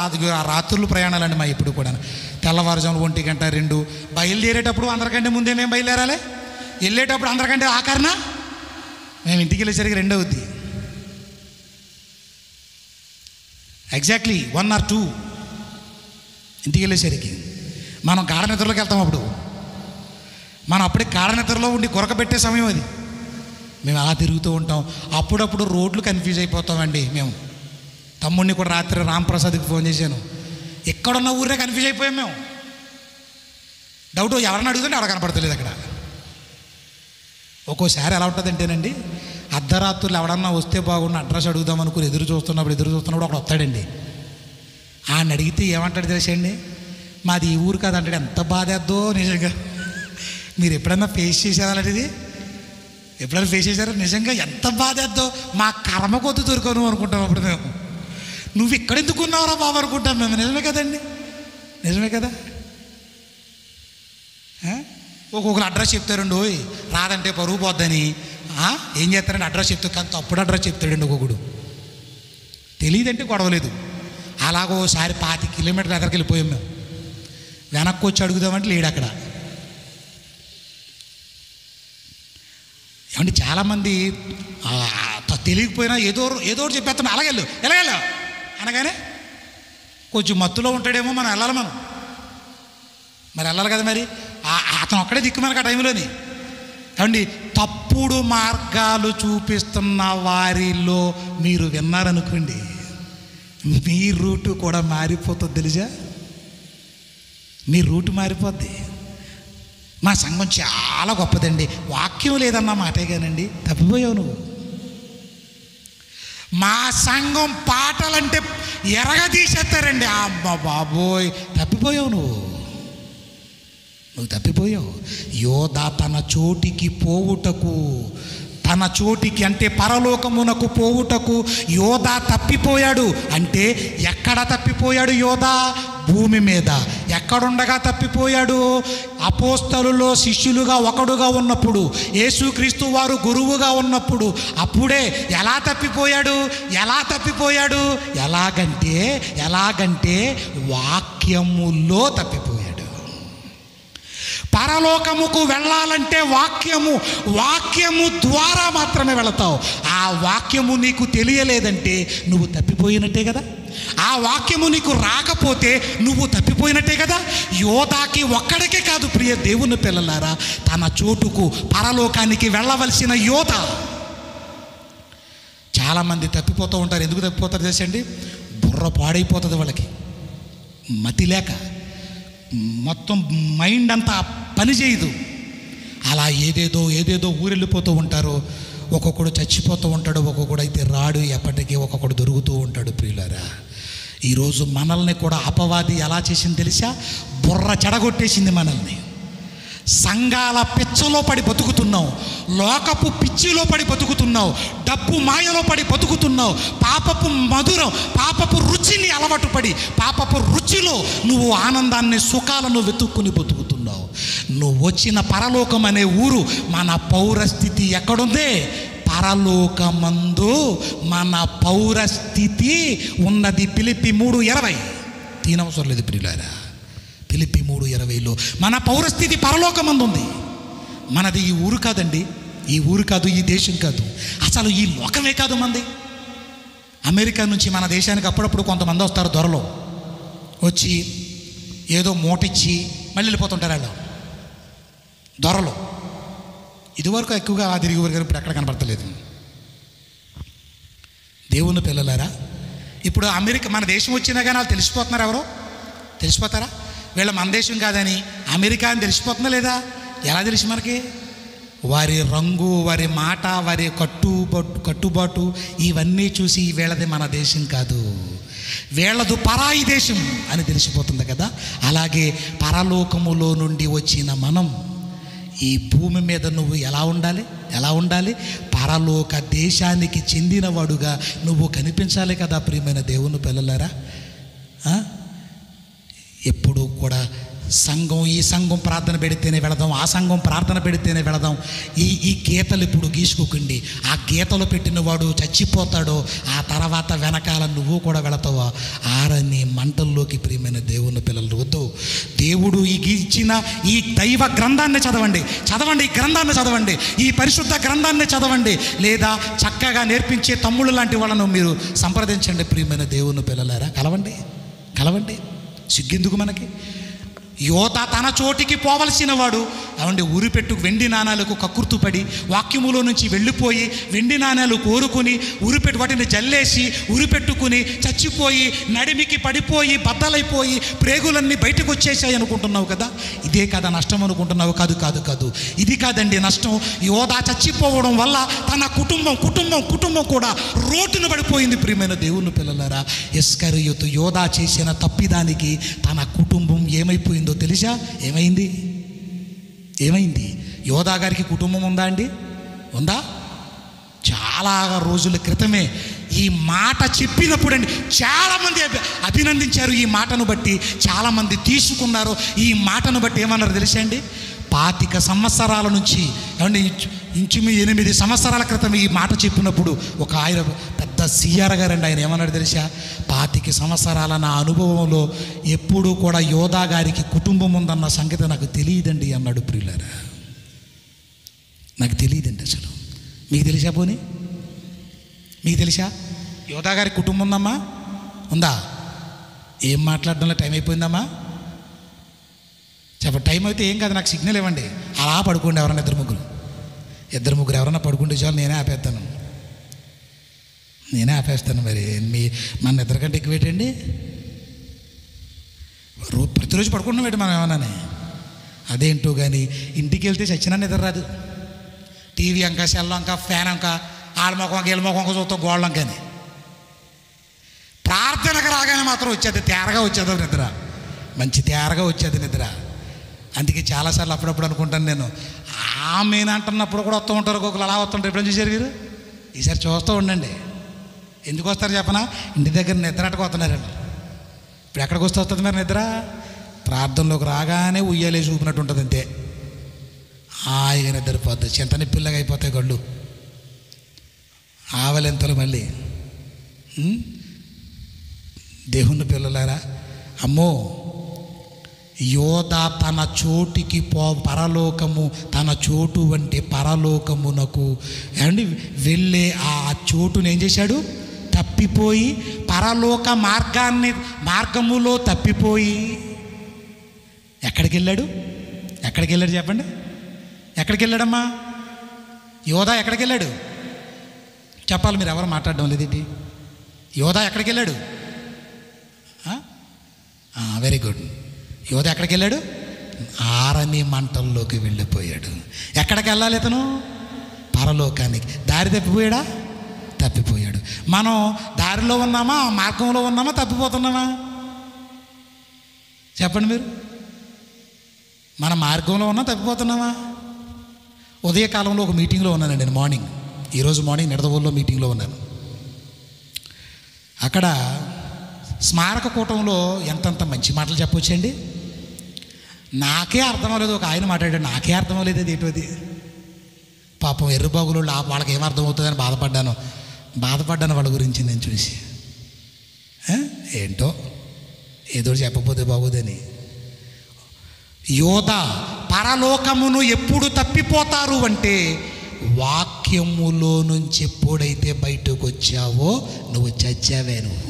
రాత్రులు ప్రయాణాలండి మా ఇప్పుడు కూడా. తెల్లవారుజాములు 1 గంట 2 బయలుదేరేటప్పుడు అందరికంటే ముందే మేము బయలుదేరాలి, వెళ్ళేటప్పుడు అందరికంటే ఆఖరణ మేము ఇంటికి వెళ్ళేసరికి 2 అవుద్ది. ఎగ్జాక్ట్లీ 1 or 2 ఇంటికి వెళ్ళేసరికి మనం గాఢ నిద్రలోకి వెళ్తాం. మనం అప్పుడే గాఢ నిద్రలో ఉండి గురకబెట్టే సమయం అది. మేము అలా తిరుగుతూ ఉంటాం. అప్పుడప్పుడు రోడ్లు కన్ఫ్యూజ్ అయిపోతామండి. మేము తమ్ముడిని కూడా రాత్రి రాంప్రసాద్కి ఫోన్ చేశాను. ఎక్కడున్న ఊరే కన్ఫ్యూజ్ అయిపోయాం మేము. డౌట్ ఎవరైనా అడుగుతుంటే అక్కడ కనపడతలేదు అక్కడ. ఒక్కోసారి ఎలా ఉంటుందంటేనండి, అర్ధరాత్రులు ఎవడన్నా వస్తే బాగున్న అడ్రస్ అడుగుదాం అనుకుని ఎదురు చూస్తున్నప్పుడు అక్కడ వస్తాడండి. ఆయన అడిగితే ఏమంటాడు తెలుసండి? మాది ఈ ఊరు కాదంటాడు. ఎంత బాధేద్దో నిజంగా. మీరు ఎప్పుడన్నా ఫేస్ చేశారా అలాంటిది? ఎప్పుడైనా ఫేస్ చేశారా? నిజంగా ఎంత బాధేద్దో. మా కర్మ కొద్ది దొరకను అనుకుంటాం అప్పుడు మేము. నువ్వు ఇక్కడ ఎందుకున్నావురా బాబు అనుకుంటాం మేము. నిజమే కదండి, నిజమే కదా. ఒక్కొక్కరు అడ్రస్ చెప్తారండి, ఓయ్ రాదంటే పరుగు పోద్దని. ఏం చేస్తారండి? అడ్రస్ చెప్తారు, కానీ తప్పుడు అడ్రస్ చెప్తాడండి ఒక్కొక్కడు. తెలియదంటే గొడవలేదు. అలాగో ఒకసారి 25 కిలోమీటర్ల ఎదరికి వెళ్ళిపోయాం మేము. వెనక్కి వచ్చి అడుగుదామంటే లేడు అక్కడ. ఏమంటే చాలామంది తెలియకపోయినా ఏదో చెప్పేస్తాను, ఎలాగెళ్ళు అనగానే కొంచెం మత్తులో ఉంటాడేమో, మనం వెళ్ళాలి. మరి వెళ్ళాలి కదా. మరి అతను ఒక్కడే దిక్కు మనకు ఆ టైంలోని. ఏమండి తప్పుడు మార్గాలు చూపిస్తున్న వారిలో మీరు విన్నారనుకోండి, మీ రూటు కూడా మారిపోతుంది తెలుసా? మీ రూటు మారిపోద్ది. మా సంఘం చాలా గొప్పదండి, వాక్యం లేదన్న మాటే కానండి. తప్పిపోయావు నువ్వు. మా సంఘం పాటలంటే ఎరగదీసేస్తారండి. అమ్మ బాబోయ్, తప్పిపోయావు నువ్వు తప్పిపోయావు. యోధా తన చోటికి పోవుటకు, తన చోటికి అంటే పరలోకమునకు పోవుటకు యోధా తప్పిపోయాడు. అంటే ఎక్కడ తప్పిపోయాడు యోధా? భూమి మీద. ఎక్కడుండగా తప్పిపోయాడు? అపోస్తలులో శిష్యులుగా ఒకడుగా ఉన్నప్పుడు, యేసుక్రీస్తు వారు గురువుగా ఉన్నప్పుడు. అప్పుడే ఎలా తప్పిపోయాడు? ఎలాగంటే వాక్యములో తప్పిపోయాడు. పరలోకముకు వెళ్ళాలంటే వాక్యము ద్వారా మాత్రమే వెళతావు. ఆ వాక్యము నీకు తెలియలేదంటే నువ్వు తప్పిపోయినట్టే కదా. ఆ వాక్యము నీకు రాకపోతే నువ్వు తప్పిపోయినట్టే కదా. యోధాకి ఒక్కడికే కాదు ప్రియ దేవుని పిల్లలారా, తన చోటుకు పరలోకానికి వెళ్ళవలసిన యోధ. చాలామంది తప్పిపోతూ ఉంటారు. ఎందుకు తప్పిపోతారు తెలుసండి? బుర్ర పాడైపోతుంది వాళ్ళకి, మతి లేక. మొత్తం మైండ్ అంతా పని చేయదు. అలా ఏదేదో ఊరెళ్ళిపోతూ ఉంటారు. ఒక్కొక్కడు చచ్చిపోతూ ఉంటాడు, ఒక్కొక్కడు అయితే రాడు, ఎప్పటికీ ఒక్కొక్కడు దొరుకుతూ ఉంటాడు. ప్రియులారా, ఈరోజు మనల్ని కూడా అపవాది ఎలా చేసింది తెలుసా? బుర్ర చెడగొట్టేసింది మనల్ని. సంఘాల పిచ్చలో పడి బతుకుతున్నావు, లోకపు పిచ్చిలో పడి బతుకుతున్నావు, డబ్బు మాయలో పడి బతుకుతున్నావు, పాపపు మధురం, పాపపు రుచిని అలవాటు పడి పాపపు రుచిలో నువ్వు ఆనందాన్ని, సుఖాలను వెతుక్కుని బతుకుతున్నావు. నువ్వు వచ్చిన పరలోకం అనే ఊరు, మన పౌరస్థితి ఎక్కడుంది? పరలోకమందు మన పౌరస్థితి ఉన్నది. ఫిలిప్పీ 3:20 తీనవసరం లేదు ప్రియులారా. ఫిలిప్పీ 3:20లో మన పౌరస్థితి పరలోకమందు ఉంది. మనది ఈ ఊరు కాదండి, ఈ ఊరు కాదు, ఈ దేశం కాదు, అసలు ఈ లోకమే కాదు మంది. అమెరికా నుంచి మన దేశానికి అప్పుడప్పుడు కొంతమంది వస్తారు, దొరలో వచ్చి ఏదో మూటిచ్చి మళ్ళీ వెళ్ళిపోతుంటారు వాళ్ళు. దొరలో ఇదివరకు ఎక్కువగా ఆ తిరిగి ఊరు, ఇప్పుడు ఎక్కడ కనపడతలేదు. దేవుని పిల్లలారా, ఇప్పుడు అమెరికా మన దేశం వచ్చినా కానీ వాళ్ళు తెలిసిపోతున్నారు. ఎవరో తెలిసిపోతారా? వీళ్ళ మన దేశం కాదని అమెరికా అని తెలిసిపోతుందా లేదా? ఎలా తెలిసి మనకి? వారి రంగు, వారి మాట, వారి కట్టుబాటు ఇవన్నీ చూసి వీళ్ళది మన దేశం కాదు, వీళ్ళదు పరాయి దేశం అని తెలిసిపోతుంది కదా. అలాగే పరలోకములో నుండి వచ్చిన మనం ఈ భూమి మీద నువ్వు ఎలా ఉండాలి? పరలోక దేశానికి చెందినవాడుగా నువ్వు కనిపించాలి కదా ప్రియమైన దేవుని పిల్లలారా. ఎప్పుడూ కూడా ఈ సంఘం ప్రార్థన పెడితేనే వెళదాం, ఆ సంఘం ప్రార్థన పెడితేనే వెళదాం, ఈ గీతలు ఇప్పుడు గీసుకోకండి. ఆ గీతలు పెట్టిన వాడు చచ్చిపోతాడో ఆ తర్వాత వెనకాల నువ్వు కూడా వెళతావా ఆరని మంటల్లోకి ప్రియమైన దేవుని పిల్లలు వద్దు. దేవుడు ఈ గీచిన ఈ దైవ గ్రంథాన్ని చదవండి, ఈ గ్రంథాన్ని చదవండి, ఈ పరిశుద్ధ గ్రంథాన్ని చదవండి. లేదా చక్కగా నేర్పించే తమ్ముళ్ళు లాంటి వాళ్ళను మీరు సంప్రదించండి ప్రియమైన దేవుని పిల్లలారా. కలవండి, సిగ్గెందుకు మనకి? యోధ తన చోటికి పోవలసిన వాడు ఉరిపెట్టు వెండి నాణాలకు కక్కుర్తుపడి వాక్యములో నుంచి వెళ్ళిపోయి వెండి నాణాలు కోరుకుని ఉరిపెట్టు వాటిని జల్లేసి ఉరిపెట్టుకుని చచ్చిపోయి నడిమికి పడిపోయి బద్దలైపోయి ప్రేగులన్నీ బయటకు వచ్చేసాయి అనుకుంటున్నావు కదా. ఇదే కదా నష్టం అనుకుంటున్నావు? కాదు, ఇది కాదండి నష్టం. యోధ చచ్చిపోవడం వల్ల తన కుటుంబం కూడా రోడ్డున పడిపోయింది ప్రియమైన దేవుని పిల్లలారా. ఇస్కరియోతు యోధ చేసిన తప్పిదానికి తన కుటుంబం ఏమైపోయిందో తెలుసా? ఏమైంది? యోధా గారికి కుటుంబం ఉందా అండి? ఉందా? చాలా రోజుల క్రితమే ఈ మాట చెప్పినప్పుడు అండి చాలామంది అభినందించారు. ఈ మాటను బట్టి చాలామంది తీసుకున్నారు. ఈ మాటను బట్టి ఏమన్నారు తెలుసా అండి? 25 సంవత్సరాల నుంచి ఇంచుమి 8 సంవత్సరాల క్రితం ఈ మాట చెప్పినప్పుడు ఒక ఆయన పెద్ద సిఆర్ గారండి, ఆయన ఏమన్నాడు తెలుసా? 25 సంవత్సరాల నా అనుభవంలో ఎప్పుడూ కూడా యోధా గారికి కుటుంబం ఉందన్న సంగతి నాకు తెలియదండి అన్నాడు. ప్రియులారా, నాకు తెలియదండి అసలు. మీకు తెలిసా? పోనీ మీకు తెలుసా యోధా గారికి కుటుంబం ఉందా? ఏం మాట్లాడడంలో టైం అయిపోయిందమ్మా? టైం అయితే ఏం కాదు, నాకు సిగ్నల్ ఇవ్వండి. అలా పడుకోండి. ఎవరన్నా ఇద్దరు ముగ్గురు ఎవరన్నా పడుకుంటే చాలు, నేనే ఆపేస్తాను. మరి మన నిద్ర కంటే ఎక్కువ ఏంటండి? ప్రతిరోజు పడుకుంటున్నాం ఏంటి మనం ఏమన్నానే? అదేంటో కానీ ఇంటికి వెళ్తే చచ్చినా నిద్ర రాదు. టీవీ అంక, సెల్ అంక, ఫ్యాన్ అంక, ఆళ్ళమొఖం గీళ్ళమొఖం చూస్తాం, గోళ్ళం. కానీ ప్రార్థనకు రాగానే మాత్రం తేరగా వచ్చేది నిద్ర, మంచి తేరగా వచ్చేది నిద్ర. అందుకే చాలాసార్లు అప్పుడప్పుడు అనుకుంటాను నేను, ఆమెను అంటున్నప్పుడు కూడా వస్తూ ఉంటారు ఒక్కొక్కరు, అలా వస్తుంటారు. ఎప్పుడైనా చూసారు మీరు? ఈసారి చూస్తూ ఉండండి. ఎందుకు వస్తారు చెప్పనా? ఇంటి దగ్గర నిద్రటకు వస్తున్నారండి. ఇప్పుడు ఎక్కడికి వస్తుంది మరి నిద్ర? ప్రార్థనలోకి రాగానే ఉయ్యాలే చూపినట్టు ఉంటుంది, అంతే. హాయిగా నిద్రపోద్ది, చింతని పిల్లగా అయిపోతాయి కళ్ళు, ఆవలింతలు. మళ్ళీ దేవుని పిల్లలారా, అమ్మో యోధ తన చోటికి పరలోకము, తన చోటు అంటే పరలోకమునకు వెళ్ళే ఆ చోటును ఏం చేశాడు? తప్పిపోయి పరలోక మార్గములో తప్పిపోయి ఎక్కడికి వెళ్ళాడు చెప్పండి? ఎక్కడికి వెళ్ళాడమ్మా యోధా? ఎక్కడికి వెళ్ళాడు చెప్పాలి. మీరు ఎవరు మాట్లాడడం లేదేంటి? యోధా ఎక్కడికి వెళ్ళాడు? Very good. యోధా ఎక్కడికి వెళ్ళాడు? ఆరని మంటల్లోకి వెళ్ళిపోయాడు. ఎక్కడికి వెళ్ళాలి ఇతను? పరలోకానికి. దారి తప్పిపోయాడు. మనం దారిలో ఉన్నామా, మార్గంలో ఉన్నామా, తప్పిపోతున్నామా? చెప్పండి మీరు. మన మార్గంలో ఉన్నా తప్పిపోతున్నామా? ఉదయకాలంలో ఒక మీటింగ్లో ఉన్నానండి నేను. ఈరోజు మార్నింగ్ నిడదవోలులో మీటింగ్లో ఉన్నాను. అక్కడ స్మారక కూటంలో ఎంతంత మంచి మాటలు చెప్పొచ్చండి. నాకే అర్థం అవ్వలేదు. ఒక ఆయన మాట్లాడాడు, నాకే అర్థం అవ్వలేదు. అది ఏంటోది పాపం ఎర్రబాగులు వాళ్ళకి ఏమర్థం అవుతుందని బాధపడ్డాను వాళ్ళ గురించి నేను చూసి. ఏంటో ఏదో చెప్పకపోతే బాగోదని. యోధా పరలోకమును ఎప్పుడు తప్పిపోతారు అంటే, వాక్యములో నుంచి ఎప్పుడైతే బయటకు వచ్చావో నువ్వు చచ్చావే. నువ్వు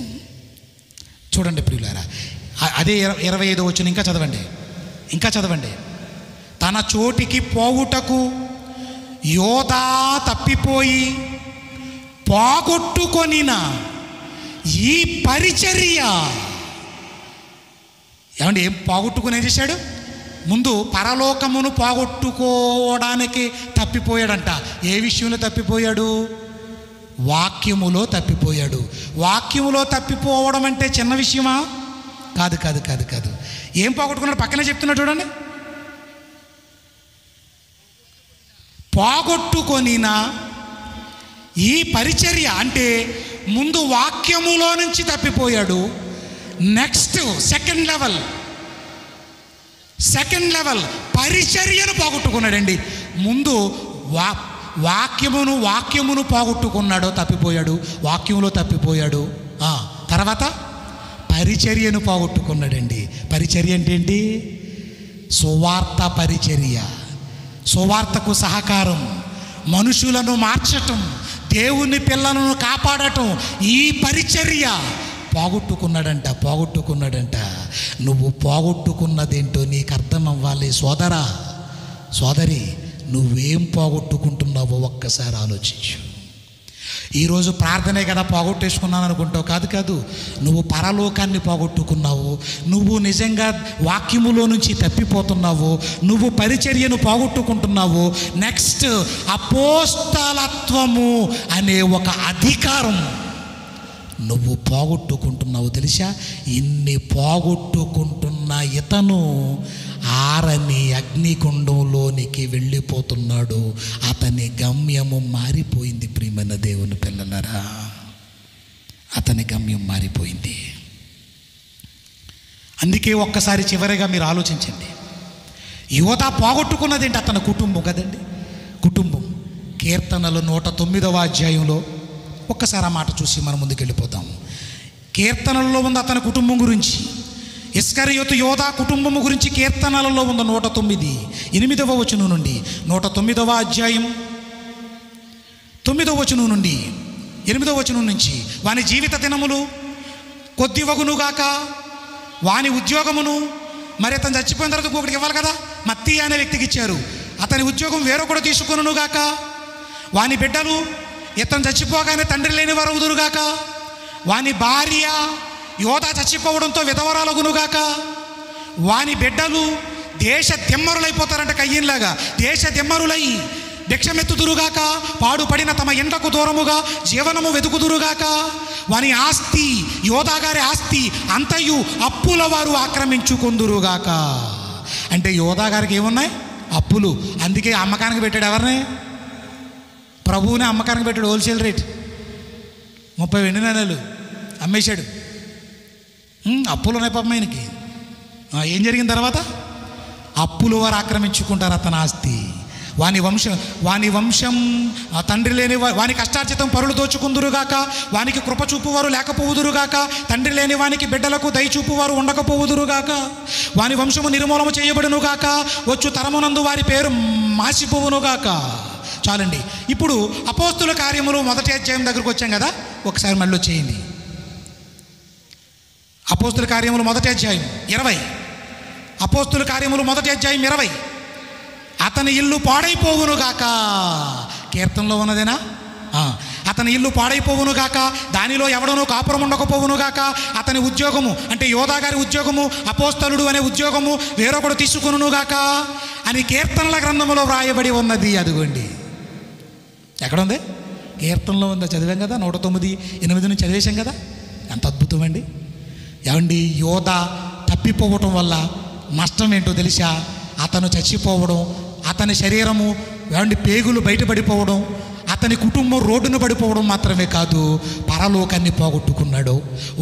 చూడండి ప్రియులారా, అదే 25వ వచనం ఇంకా చదవండి. తన చోటికి పోవుటకు యోధా తప్పిపోయి పోగొట్టుకొనిన ఈ పరిచర్య. ఏం పోగొట్టుకుని ఏం చేశాడు? ముందు పరలోకమును పోగొట్టుకోవడానికి తప్పిపోయాడంట. ఏ విషయంలో తప్పిపోయాడు? వాక్యములో తప్పిపోయాడు. వాక్యములో తప్పిపోవడం అంటే చిన్న విషయమా? కాదు కాదు కాదు కాదు. ఏం పోగొట్టుకున్నాడు? పక్కనే చెప్తున్నాడు చూడండి. పోగొట్టుకొనినా ఈ పరిచర్య అంటే ముందు వాక్యములో నుంచి తప్పిపోయాడు. నెక్స్ట్ సెకండ్ లెవెల్ పరిచర్యను పోగొట్టుకున్నాడండి. ముందు వాక్యమును పోగొట్టుకున్నాడో తప్పిపోయాడు, వాక్యములో తప్పిపోయాడు. తర్వాత పరిచర్యను పోగొట్టుకున్నాడండి. పరిచర్య అంటే ఏంటి? సువార్త పరిచర్య, సువార్తకు సహకారం, మనుషులను మార్చటం, దేవుని పిల్లలను కాపాడటం, ఈ పరిచర్య పోగొట్టుకున్నాడంట. నువ్వు పోగొట్టుకున్నదేంటో నీకు అర్థం అవ్వాలి. సోదరా, సోదరి, నువ్వేం పోగొట్టుకుంటున్నావో ఒక్కసారి ఆలోచించు. ఈరోజు ప్రార్థనే కదా పోగొట్టేసుకున్నాను అనుకుంటావు. కాదు, నువ్వు పరలోకాన్ని పోగొట్టుకున్నావు. నువ్వు నిజంగా వాక్యములో నుంచి తప్పిపోతున్నావు. నువ్వు పరిచర్యను పోగొట్టుకుంటున్నావు. నెక్స్ట్ అపోస్తలత్వము అనే ఒక అధికారం నువ్వు పోగొట్టుకుంటున్నావు. తెలుసా? ఇన్ని పోగొట్టుకుంటున్న ఇతను ఆరని అగ్నిగుండంలోనికి వెళ్ళిపోతున్నాడు. అతని గమ్యము మారిపోయింది. ప్రియమైన దేవుని పిల్లలారా, అతని గమ్యం మారిపోయింది. అందుకే ఒక్కసారి చివరిగా మీరు ఆలోచించండి. యోధా పోగొట్టుకున్నదేంటి? అతని కుటుంబం కదండి. కుటుంబం. కీర్తనలు 109వ అధ్యాయంలో ఒక్కసారి ఆ మాట చూసి మనం ముందుకు వెళ్ళిపోతాము. కీర్తనలలో ఉంది అతని కుటుంబం గురించి. ఇస్కరియోతు యోధా కుటుంబము గురించి కీర్తనలలో ఉంది 109, 8వ వచనం నుండి. 109వ అధ్యాయం 9వ వచనం నుండి 8వ వచనం నుంచి. వాని జీవిత దినములు కొద్దివగునుగాక, వాని ఉద్యోగమును, మరి అతను చచ్చిపోయిన తర్వాత ఇంకొకటికి ఇవ్వాలి కదా, మత్తి అనే వ్యక్తికి ఇచ్చారు. అతని ఉద్యోగం వేరొకడు తీసుకొనుగాక. వాని బిడ్డలు ఇతను చచ్చిపోగానే తండ్రి లేని వారు అవుదురుగాక. వాని భార్య యోధా చచ్చిపోవడంతో విధవరాలగునుగాక. వాని బిడ్డలు దేశ దిమ్మరులైపోతారంట. కయ్యిన్లాగా దేశ దిమ్మరులై భిక్షమెత్తుదురుగాక. పాడుపడిన తమ ఇండ్లకు దూరముగా జీవనము వెతుకుదురుగాక. వాని ఆస్తి, యోధా గారి ఆస్తి అంతయు అప్పుల వారు ఆక్రమించుకొందురుగాక. అంటే యోధా గారికి ఏమున్నాయి? అప్పులు. అందుకే అమ్మకానికి పెట్టాడు. ఎవరిని? ప్రభువునే అమ్మకానికి పెట్టాడు. హోల్సేల్ రేట్ 30 వెండి నాణేలు అమ్మేశాడు. అప్పులు ఉన్నాయి పాపం ఆయనకి. ఏం జరిగిన తర్వాత? అప్పులు వారు ఆక్రమించుకుంటారు అతని ఆస్తి. వాని వంశం తండ్రి లేని వాని కష్టార్జితం పరులు దోచుకుందురుగాక. వానికి కృప చూపువారు లేకపోవుదురుగాక. తండ్రి లేని వానికి బిడ్డలకు దయచూపువారు ఉండకపోవుదురుగాక. వాని వంశము నిర్మూలము చేయబడునుగాక. వచ్చు తరమునందు వారి పేరు మాసిపోవునుగాక. చాలండి. ఇప్పుడు అపోస్తుల కార్యములు 1వ అధ్యాయం దగ్గరకు వచ్చాం కదా, ఒకసారి మళ్ళీ చేయండి. అపోస్తుల కార్యములు 1వ అధ్యాయం 20. అపోస్తుల కార్యములు 1వ అధ్యాయం 20. అతని ఇల్లు పాడైపోవునుగాక. కీర్తనలో ఉన్నదేనా? అతని ఇల్లు పాడైపోవునుగాక, దానిలో ఎవడనూ కాపురం ఉండకపోవునుగాక. అతని ఉద్యోగము అంటే యోధా గారి ఉద్యోగము, అపోస్తలుడు అనే ఉద్యోగము వేరొకడు తీసుకునుగాక అని కీర్తనల గ్రంథములో వ్రాయబడి ఉన్నది. అదిగోండి, ఎక్కడ ఉంది? కీర్తనలో ఉందా? చదివాం కదా, 109, 8 నుంచి చదివేశాం కదా. ఎంత అద్భుతం అండి. ఏమండి, యోధా తప్పిపోవటం వల్ల నష్టం ఏంటో తెలుసా? అతను చచ్చిపోవడం, అతని శరీరము ఏమండి పేగులు బయటపడిపోవడం, అతని కుటుంబం రోడ్డున పడిపోవడం మాత్రమే కాదు, పరలోకాన్ని పోగొట్టుకున్నాడు.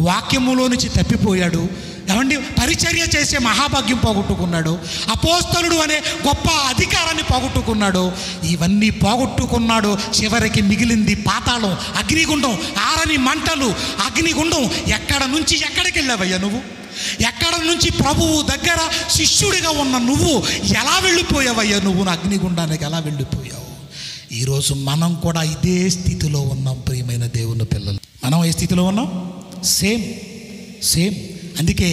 వాక్యములో నుంచి తప్పిపోయాడు. ఏమండి, పరిచర్య చేసే మహాభాగ్యం పోగొట్టుకున్నాడు. అపోస్తలుడు అనే గొప్ప అధికారాన్ని పోగొట్టుకున్నాడు. ఇవన్నీ పోగొట్టుకున్నాడు. చివరికి మిగిలింది పాతాళం, అగ్నిగుండం, ఆరని మంటలు, అగ్నిగుండం. ఎక్కడ నుంచి ఎక్కడికి వెళ్ళావయ్యా నువ్వు? ఎక్కడ నుంచి ప్రభువు దగ్గర శిష్యుడిగా ఉన్న నువ్వు ఎలా వెళ్ళిపోయావయ్యా? నువ్వు అగ్నిగుండానికి ఎలా వెళ్ళిపోయావు? ఈరోజు మనం కూడా ఇదే స్థితిలో ఉన్నాం. ప్రియమైన దేవుని పిల్లలు, మనం ఏ స్థితిలో ఉన్నాం? సేమ్. అందుకే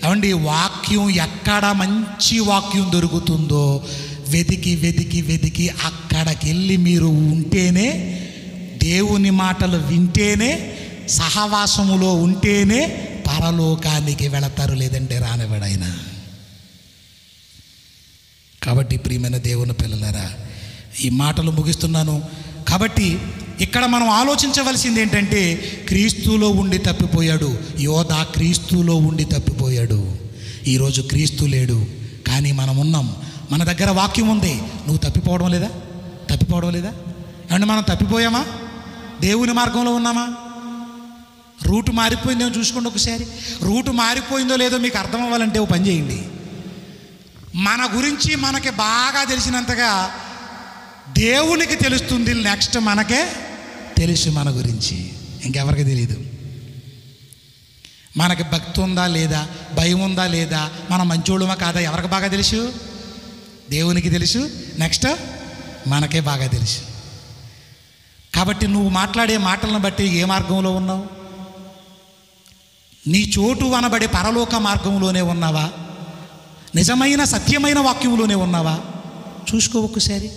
ఏమండి, వాక్యం ఎక్కడ మంచి వాక్యం దొరుకుతుందో వెతికి అక్కడికి వెళ్ళి మీరు ఉంటేనే, దేవుని మాటలు వింటేనే, సహవాసములో ఉంటేనే పరలోకానికి వెళతారు. లేదంటే రానివాడైనా. కాబట్టి ప్రియమైన దేవుని పిల్లలారా, ఈ మాటలు ముగిస్తున్నాను. కాబట్టి ఇక్కడ మనం ఆలోచించవలసింది ఏంటంటే, క్రీస్తులో ఉండి తప్పిపోయాడు యోధా, క్రీస్తులో ఉండి తప్పిపోయాడు. ఈరోజు క్రీస్తు లేడు, కానీ మనం ఉన్నాం. మన దగ్గర వాక్యం ఉంది. నువ్వు తప్పిపోవడం లేదా? ఏమంటే మనం తప్పిపోయామా? దేవుని మార్గంలో ఉన్నామా? రూటు మారిపోయిందేమో చూసుకోండి ఒకసారి. రూటు మారిపోయిందో లేదో మీకు అర్థం అవ్వాలంటే ఓ పని చేయండి. మన గురించి మనకి బాగా తెలిసినంతగా దేవునికి తెలుస్తుంది. నెక్స్ట్ మనకే తెలుసు మన గురించి, ఇంకెవరికి తెలియదు. మనకి భక్తి ఉందా లేదా, భయం ఉందా లేదా, మనం మంచోళ్ళమా కాదా ఎవరికి బాగా తెలుసు? దేవునికి తెలుసు. నెక్స్ట్ మనకే బాగా తెలుసు. కాబట్టి నువ్వు మాట్లాడే మాటలను బట్టి ఏ మార్గంలో ఉన్నావు? నీ చోటు అనబడే పరలోక మార్గంలోనే ఉన్నావా? నిజమైన సత్యమైన వాక్యంలోనే ఉన్నావా? చూసుకో ఒక్కసారి.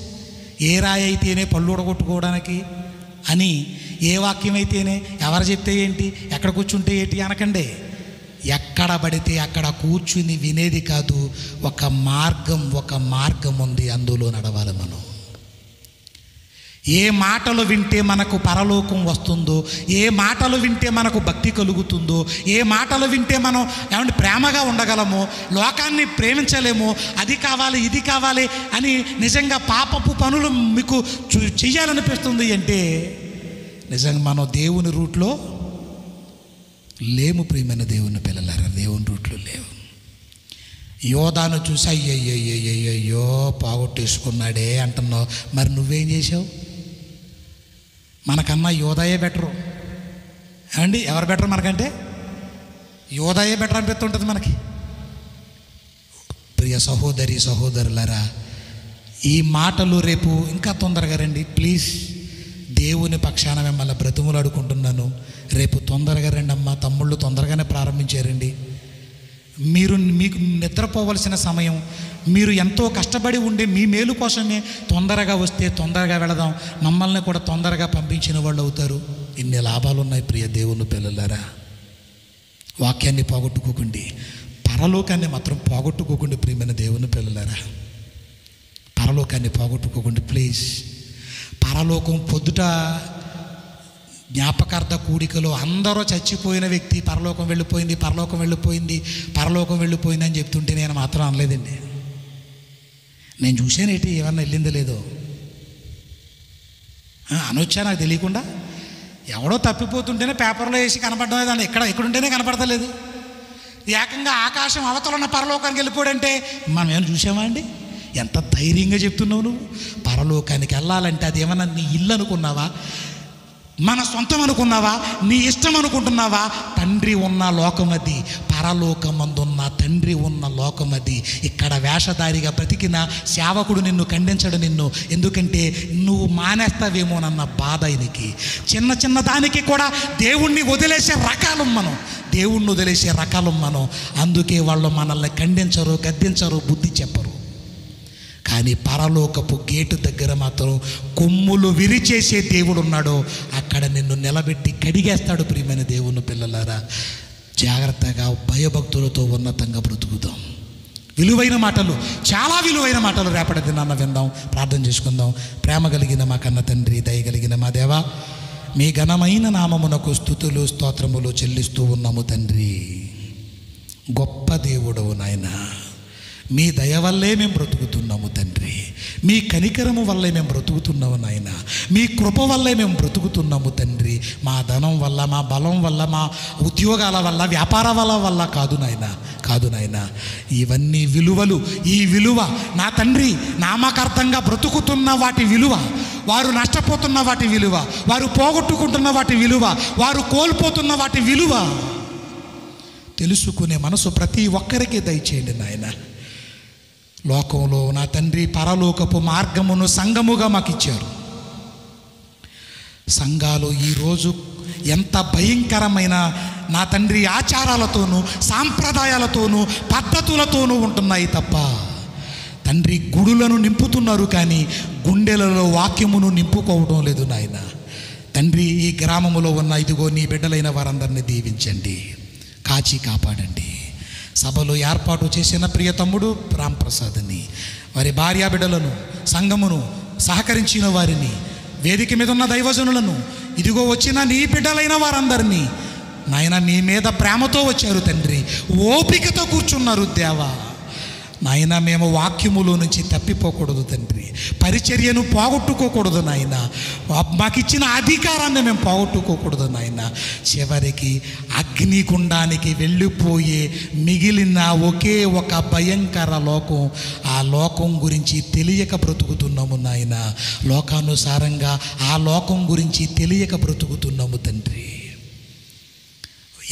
ఏ రాయి అయితేనే పళ్ళు ఉడగొట్టుకోవడానికి అని, ఏ వాక్యం అయితేనే ఎవరు చెప్తే ఏంటి, ఎక్కడ కూర్చుంటే ఏంటి అనకండి. ఎక్కడ పడితే అక్కడ కూర్చుని వినేది కాదు. ఒక మార్గం ఉంది, అందులో నడవాలి మనం. ఏ మాటలు వింటే మనకు పరలోకం వస్తుందో, ఏ మాటలు వింటే మనకు భక్తి కలుగుతుందో, ఏ మాటలు వింటే మనం ఏమంటే ప్రేమగా ఉండగలమో, లోకాన్ని ప్రేమించలేమో, అది కావాలి ఇది కావాలి అని నిజంగా పాపపు పనులు మీకు చెయ్యాలనిపిస్తుంది అంటే నిజంగా మనం దేవుని రూట్లో లేము. ప్రియమైన దేవుని పిల్లలారా, దేవుని రూట్లో లేవు. యోధాను చూసి అయ్యయ్యో పోగొట్టేసుకున్నాడే అంటున్నావు. మరి నువ్వేం చేసావు? మనకన్నా యోధాయే బెటరు. ఏమండి, ఎవరు బెటర్ మనకంటే? యోధాయే బెటర్ అనిపిస్తుంటుంది మనకి. ప్రియ సహోదరి సహోదరులారా, ఈ మాటలు రేపు ఇంకా తొందరగా రండి ప్లీజ్. దేవుని పక్షాన మిమ్మల్ని బ్రతిములాడుకుంటున్నాను. రేపు తొందరగా రండి అమ్మా. తమ్ముళ్ళు తొందరగానే ప్రారంభించారండి. మీకు నిద్రపోవలసిన సమయం, మీరు ఎంతో కష్టపడి ఉండే మీ మేలు కోసమే తొందరగా వస్తే తొందరగా వెళదాం, మమ్మల్ని కూడా తొందరగా పంపించిన వాళ్ళు అవుతారు. ఇన్ని లాభాలు ఉన్నాయి ప్రియ దేవుని పిల్లలారా. వాక్యాన్ని పోగొట్టుకోకండి, పరలోకాన్ని మాత్రం పోగొట్టుకోకండి. ప్రియమైన దేవుని పిల్లలారా, పరలోకాన్ని పోగొట్టుకోకండి ప్లీజ్. పరలోకం పొద్దుట జ్ఞాపకార్థ కూడికలో అందరూ చచ్చిపోయిన వ్యక్తి పరలోకం వెళ్ళిపోయింది అని చెప్తుంటే నేను మాత్రం అనలేదండి. నేను చూసానేంటి, ఏమన్నా వెళ్ళిందో లేదో అనొచ్చా నాకు తెలియకుండా. ఎవడో తప్పిపోతుంటేనే పేపర్లో వేసి కనపడడం లేదండి, ఎక్కడుంటేనే కనపడతలేదు. ఏకంగా ఆకాశం అవతలున్న పరలోకానికి వెళ్ళిపోయాడంటే మనం ఏమైనా చూసామా అండి? ఎంత ధైర్యంగా చెప్తున్నావు నువ్వు. పరలోకానికి వెళ్ళాలంటే అది ఏమన్నా నీ ఇల్లు అనుకున్నావా, మన సొంతం అనుకున్నావా, నీ ఇష్టం అనుకుంటున్నావా? తండ్రి ఉన్న లోకం అది, పరలోకమందున్న తండ్రి ఉన్న లోకం అది. ఇక్కడ వేషధారిగా బ్రతికిన సేవకుడు నిన్ను ఖండించడు. ఎందుకంటే నువ్వు మానేస్తావేమోనన్న బాధ ఆయనకి. చిన్న దానికి కూడా దేవుణ్ణి వదిలేసే రకాలం మనం. అందుకే వాళ్ళు మనల్ని ఖండించరు, గద్దించరు, బుద్ధి చెప్పరు. కానీ పరలోకపు గేటు దగ్గర మాత్రం కొమ్ములు విరిచేసే దేవుడు ఉన్నాడో అక్కడ నిన్ను నిలబెట్టి కడిగేస్తాడు. ప్రియమైన దేవుని పిల్లలారా, జాగ్రత్తగా భయభక్తులతో ఉన్నతంగా బ్రతుకుదాం. విలువైన మాటలు, చాలా విలువైన మాటలు రేపటి దినాన్న విందాం, ప్రార్థన చేసుకుందాం. ప్రేమ కలిగిన మా కన్న తండ్రి, దయ కలిగిన మా దేవా, మీ ఘనమైన నామమునకు స్తుతులు స్తోత్రములు చెల్లిస్తూ ఉన్నాము తండ్రి. గొప్ప దేవుడవు నాయన, మీ దయ వల్లే మేము బ్రతుకుతున్నాము తండ్రి. మీ కనికరము వల్లే మేము బ్రతుకుతున్నాము నాయన. మీ కృప వల్లే మేము బ్రతుకుతున్నాము తండ్రి. మా ధనం వల్ల, మా బలం వల్ల, మా ఉద్యోగాల వల్ల, వ్యాపారాల వల్ల కాదు నాయన. ఇవన్నీ విలువలు. ఈ విలువ నా తండ్రి నామకార్థంగా బ్రతుకుతున్న వాటి విలువ, వారు నష్టపోతున్న వాటి విలువ, వారు పోగొట్టుకుంటున్న వాటి విలువ, వారు కోల్పోతున్న వాటి విలువ తెలుసుకునే మనసు ప్రతి ఒక్కరికి దయచేయండి నాయన. లోకంలో నా తండ్రి పరలోకపు మార్గమును సంఘముగా మాకు ఇచ్చారు. సంఘాలు ఈరోజు ఎంత భయంకరమైన నా తండ్రి ఆచారాలతోనూ సాంప్రదాయాలతోనూ పద్ధతులతోనూ ఉంటున్నాయి తప్ప తండ్రి గుడులను నింపుతున్నారు, కానీ గుండెలలో వాక్యమును నింపుకోవడం లేదు నాయన. తండ్రి ఈ గ్రామములో ఉన్న ఇదిగో నీ బిడ్డలైన వారందరినీ దీవించండి, కాచి కాపాడండి. సభలో ఏర్పాటు చేసిన ప్రియ తమ్ముడు రాంప్రసాద్ని, వారి భార్యా బిడ్డలను, సంఘమును, సహకరించిన వారిని, వేదిక మీద ఉన్న దైవజనులను, ఇదిగో వచ్చిన నీ బిడ్డలైన వారందరినీ నాయన నీ మీద ప్రేమతో వచ్చారు తండ్రి, ఓపికతో కూర్చున్నారు దేవా. నాయన మేము వాక్యములో నుంచి తప్పిపోకూడదు తండ్రి, పరిచర్యను పోగొట్టుకోకూడదు నాయన, మాకు ఇచ్చిన అధికారాన్ని మేము పోగొట్టుకోకూడదు నాయన. చివరికి అగ్నిగుండానికి వెళ్ళిపోయే మిగిలిన ఒకే ఒక భయంకర లోకం, ఆ లోకం గురించి తెలియక బ్రతుకుతున్నాము నాయన. లోకానుసారంగా ఆ లోకం గురించి తెలియక బ్రతుకుతున్నాము తండ్రి.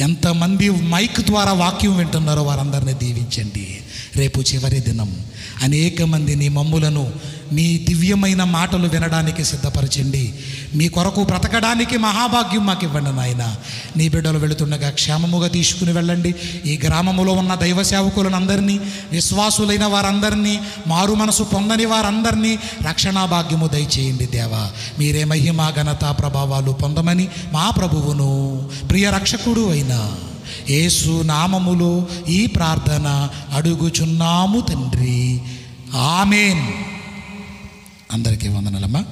ఎంతమంది మైక్ ద్వారా వాక్యం వింటున్నారో వారందరినీ దీవించండి. రేపు చివరి దినం అనేక మంది నీ మమ్ములను నీ దివ్యమైన మాటలు వినడానికి సిద్ధపరచండి. మీ కొరకు బ్రతకడానికి మహాభాగ్యం మాకు ఇవ్వండి నాయన. నీ బిడ్డలు వెళుతుండగా క్షేమముగా తీసుకుని వెళ్ళండి. ఈ గ్రామములో ఉన్న దైవ సేవకులను అందరినీ, విశ్వాసులైన వారందరినీ, మారు మనసు పొందని వారందరినీ రక్షణా భాగ్యము దయచేయండి దేవా. మీరే మహిమ, ఘనత, ప్రభావాలు పొందమని మా ప్రభువును ప్రియ రక్షకుడు అయిన యేసు నామములో ఈ ప్రార్థన అడుగుచున్నాము తండ్రి. ఆమేన్. అందరికీ వందనాలమ్మా.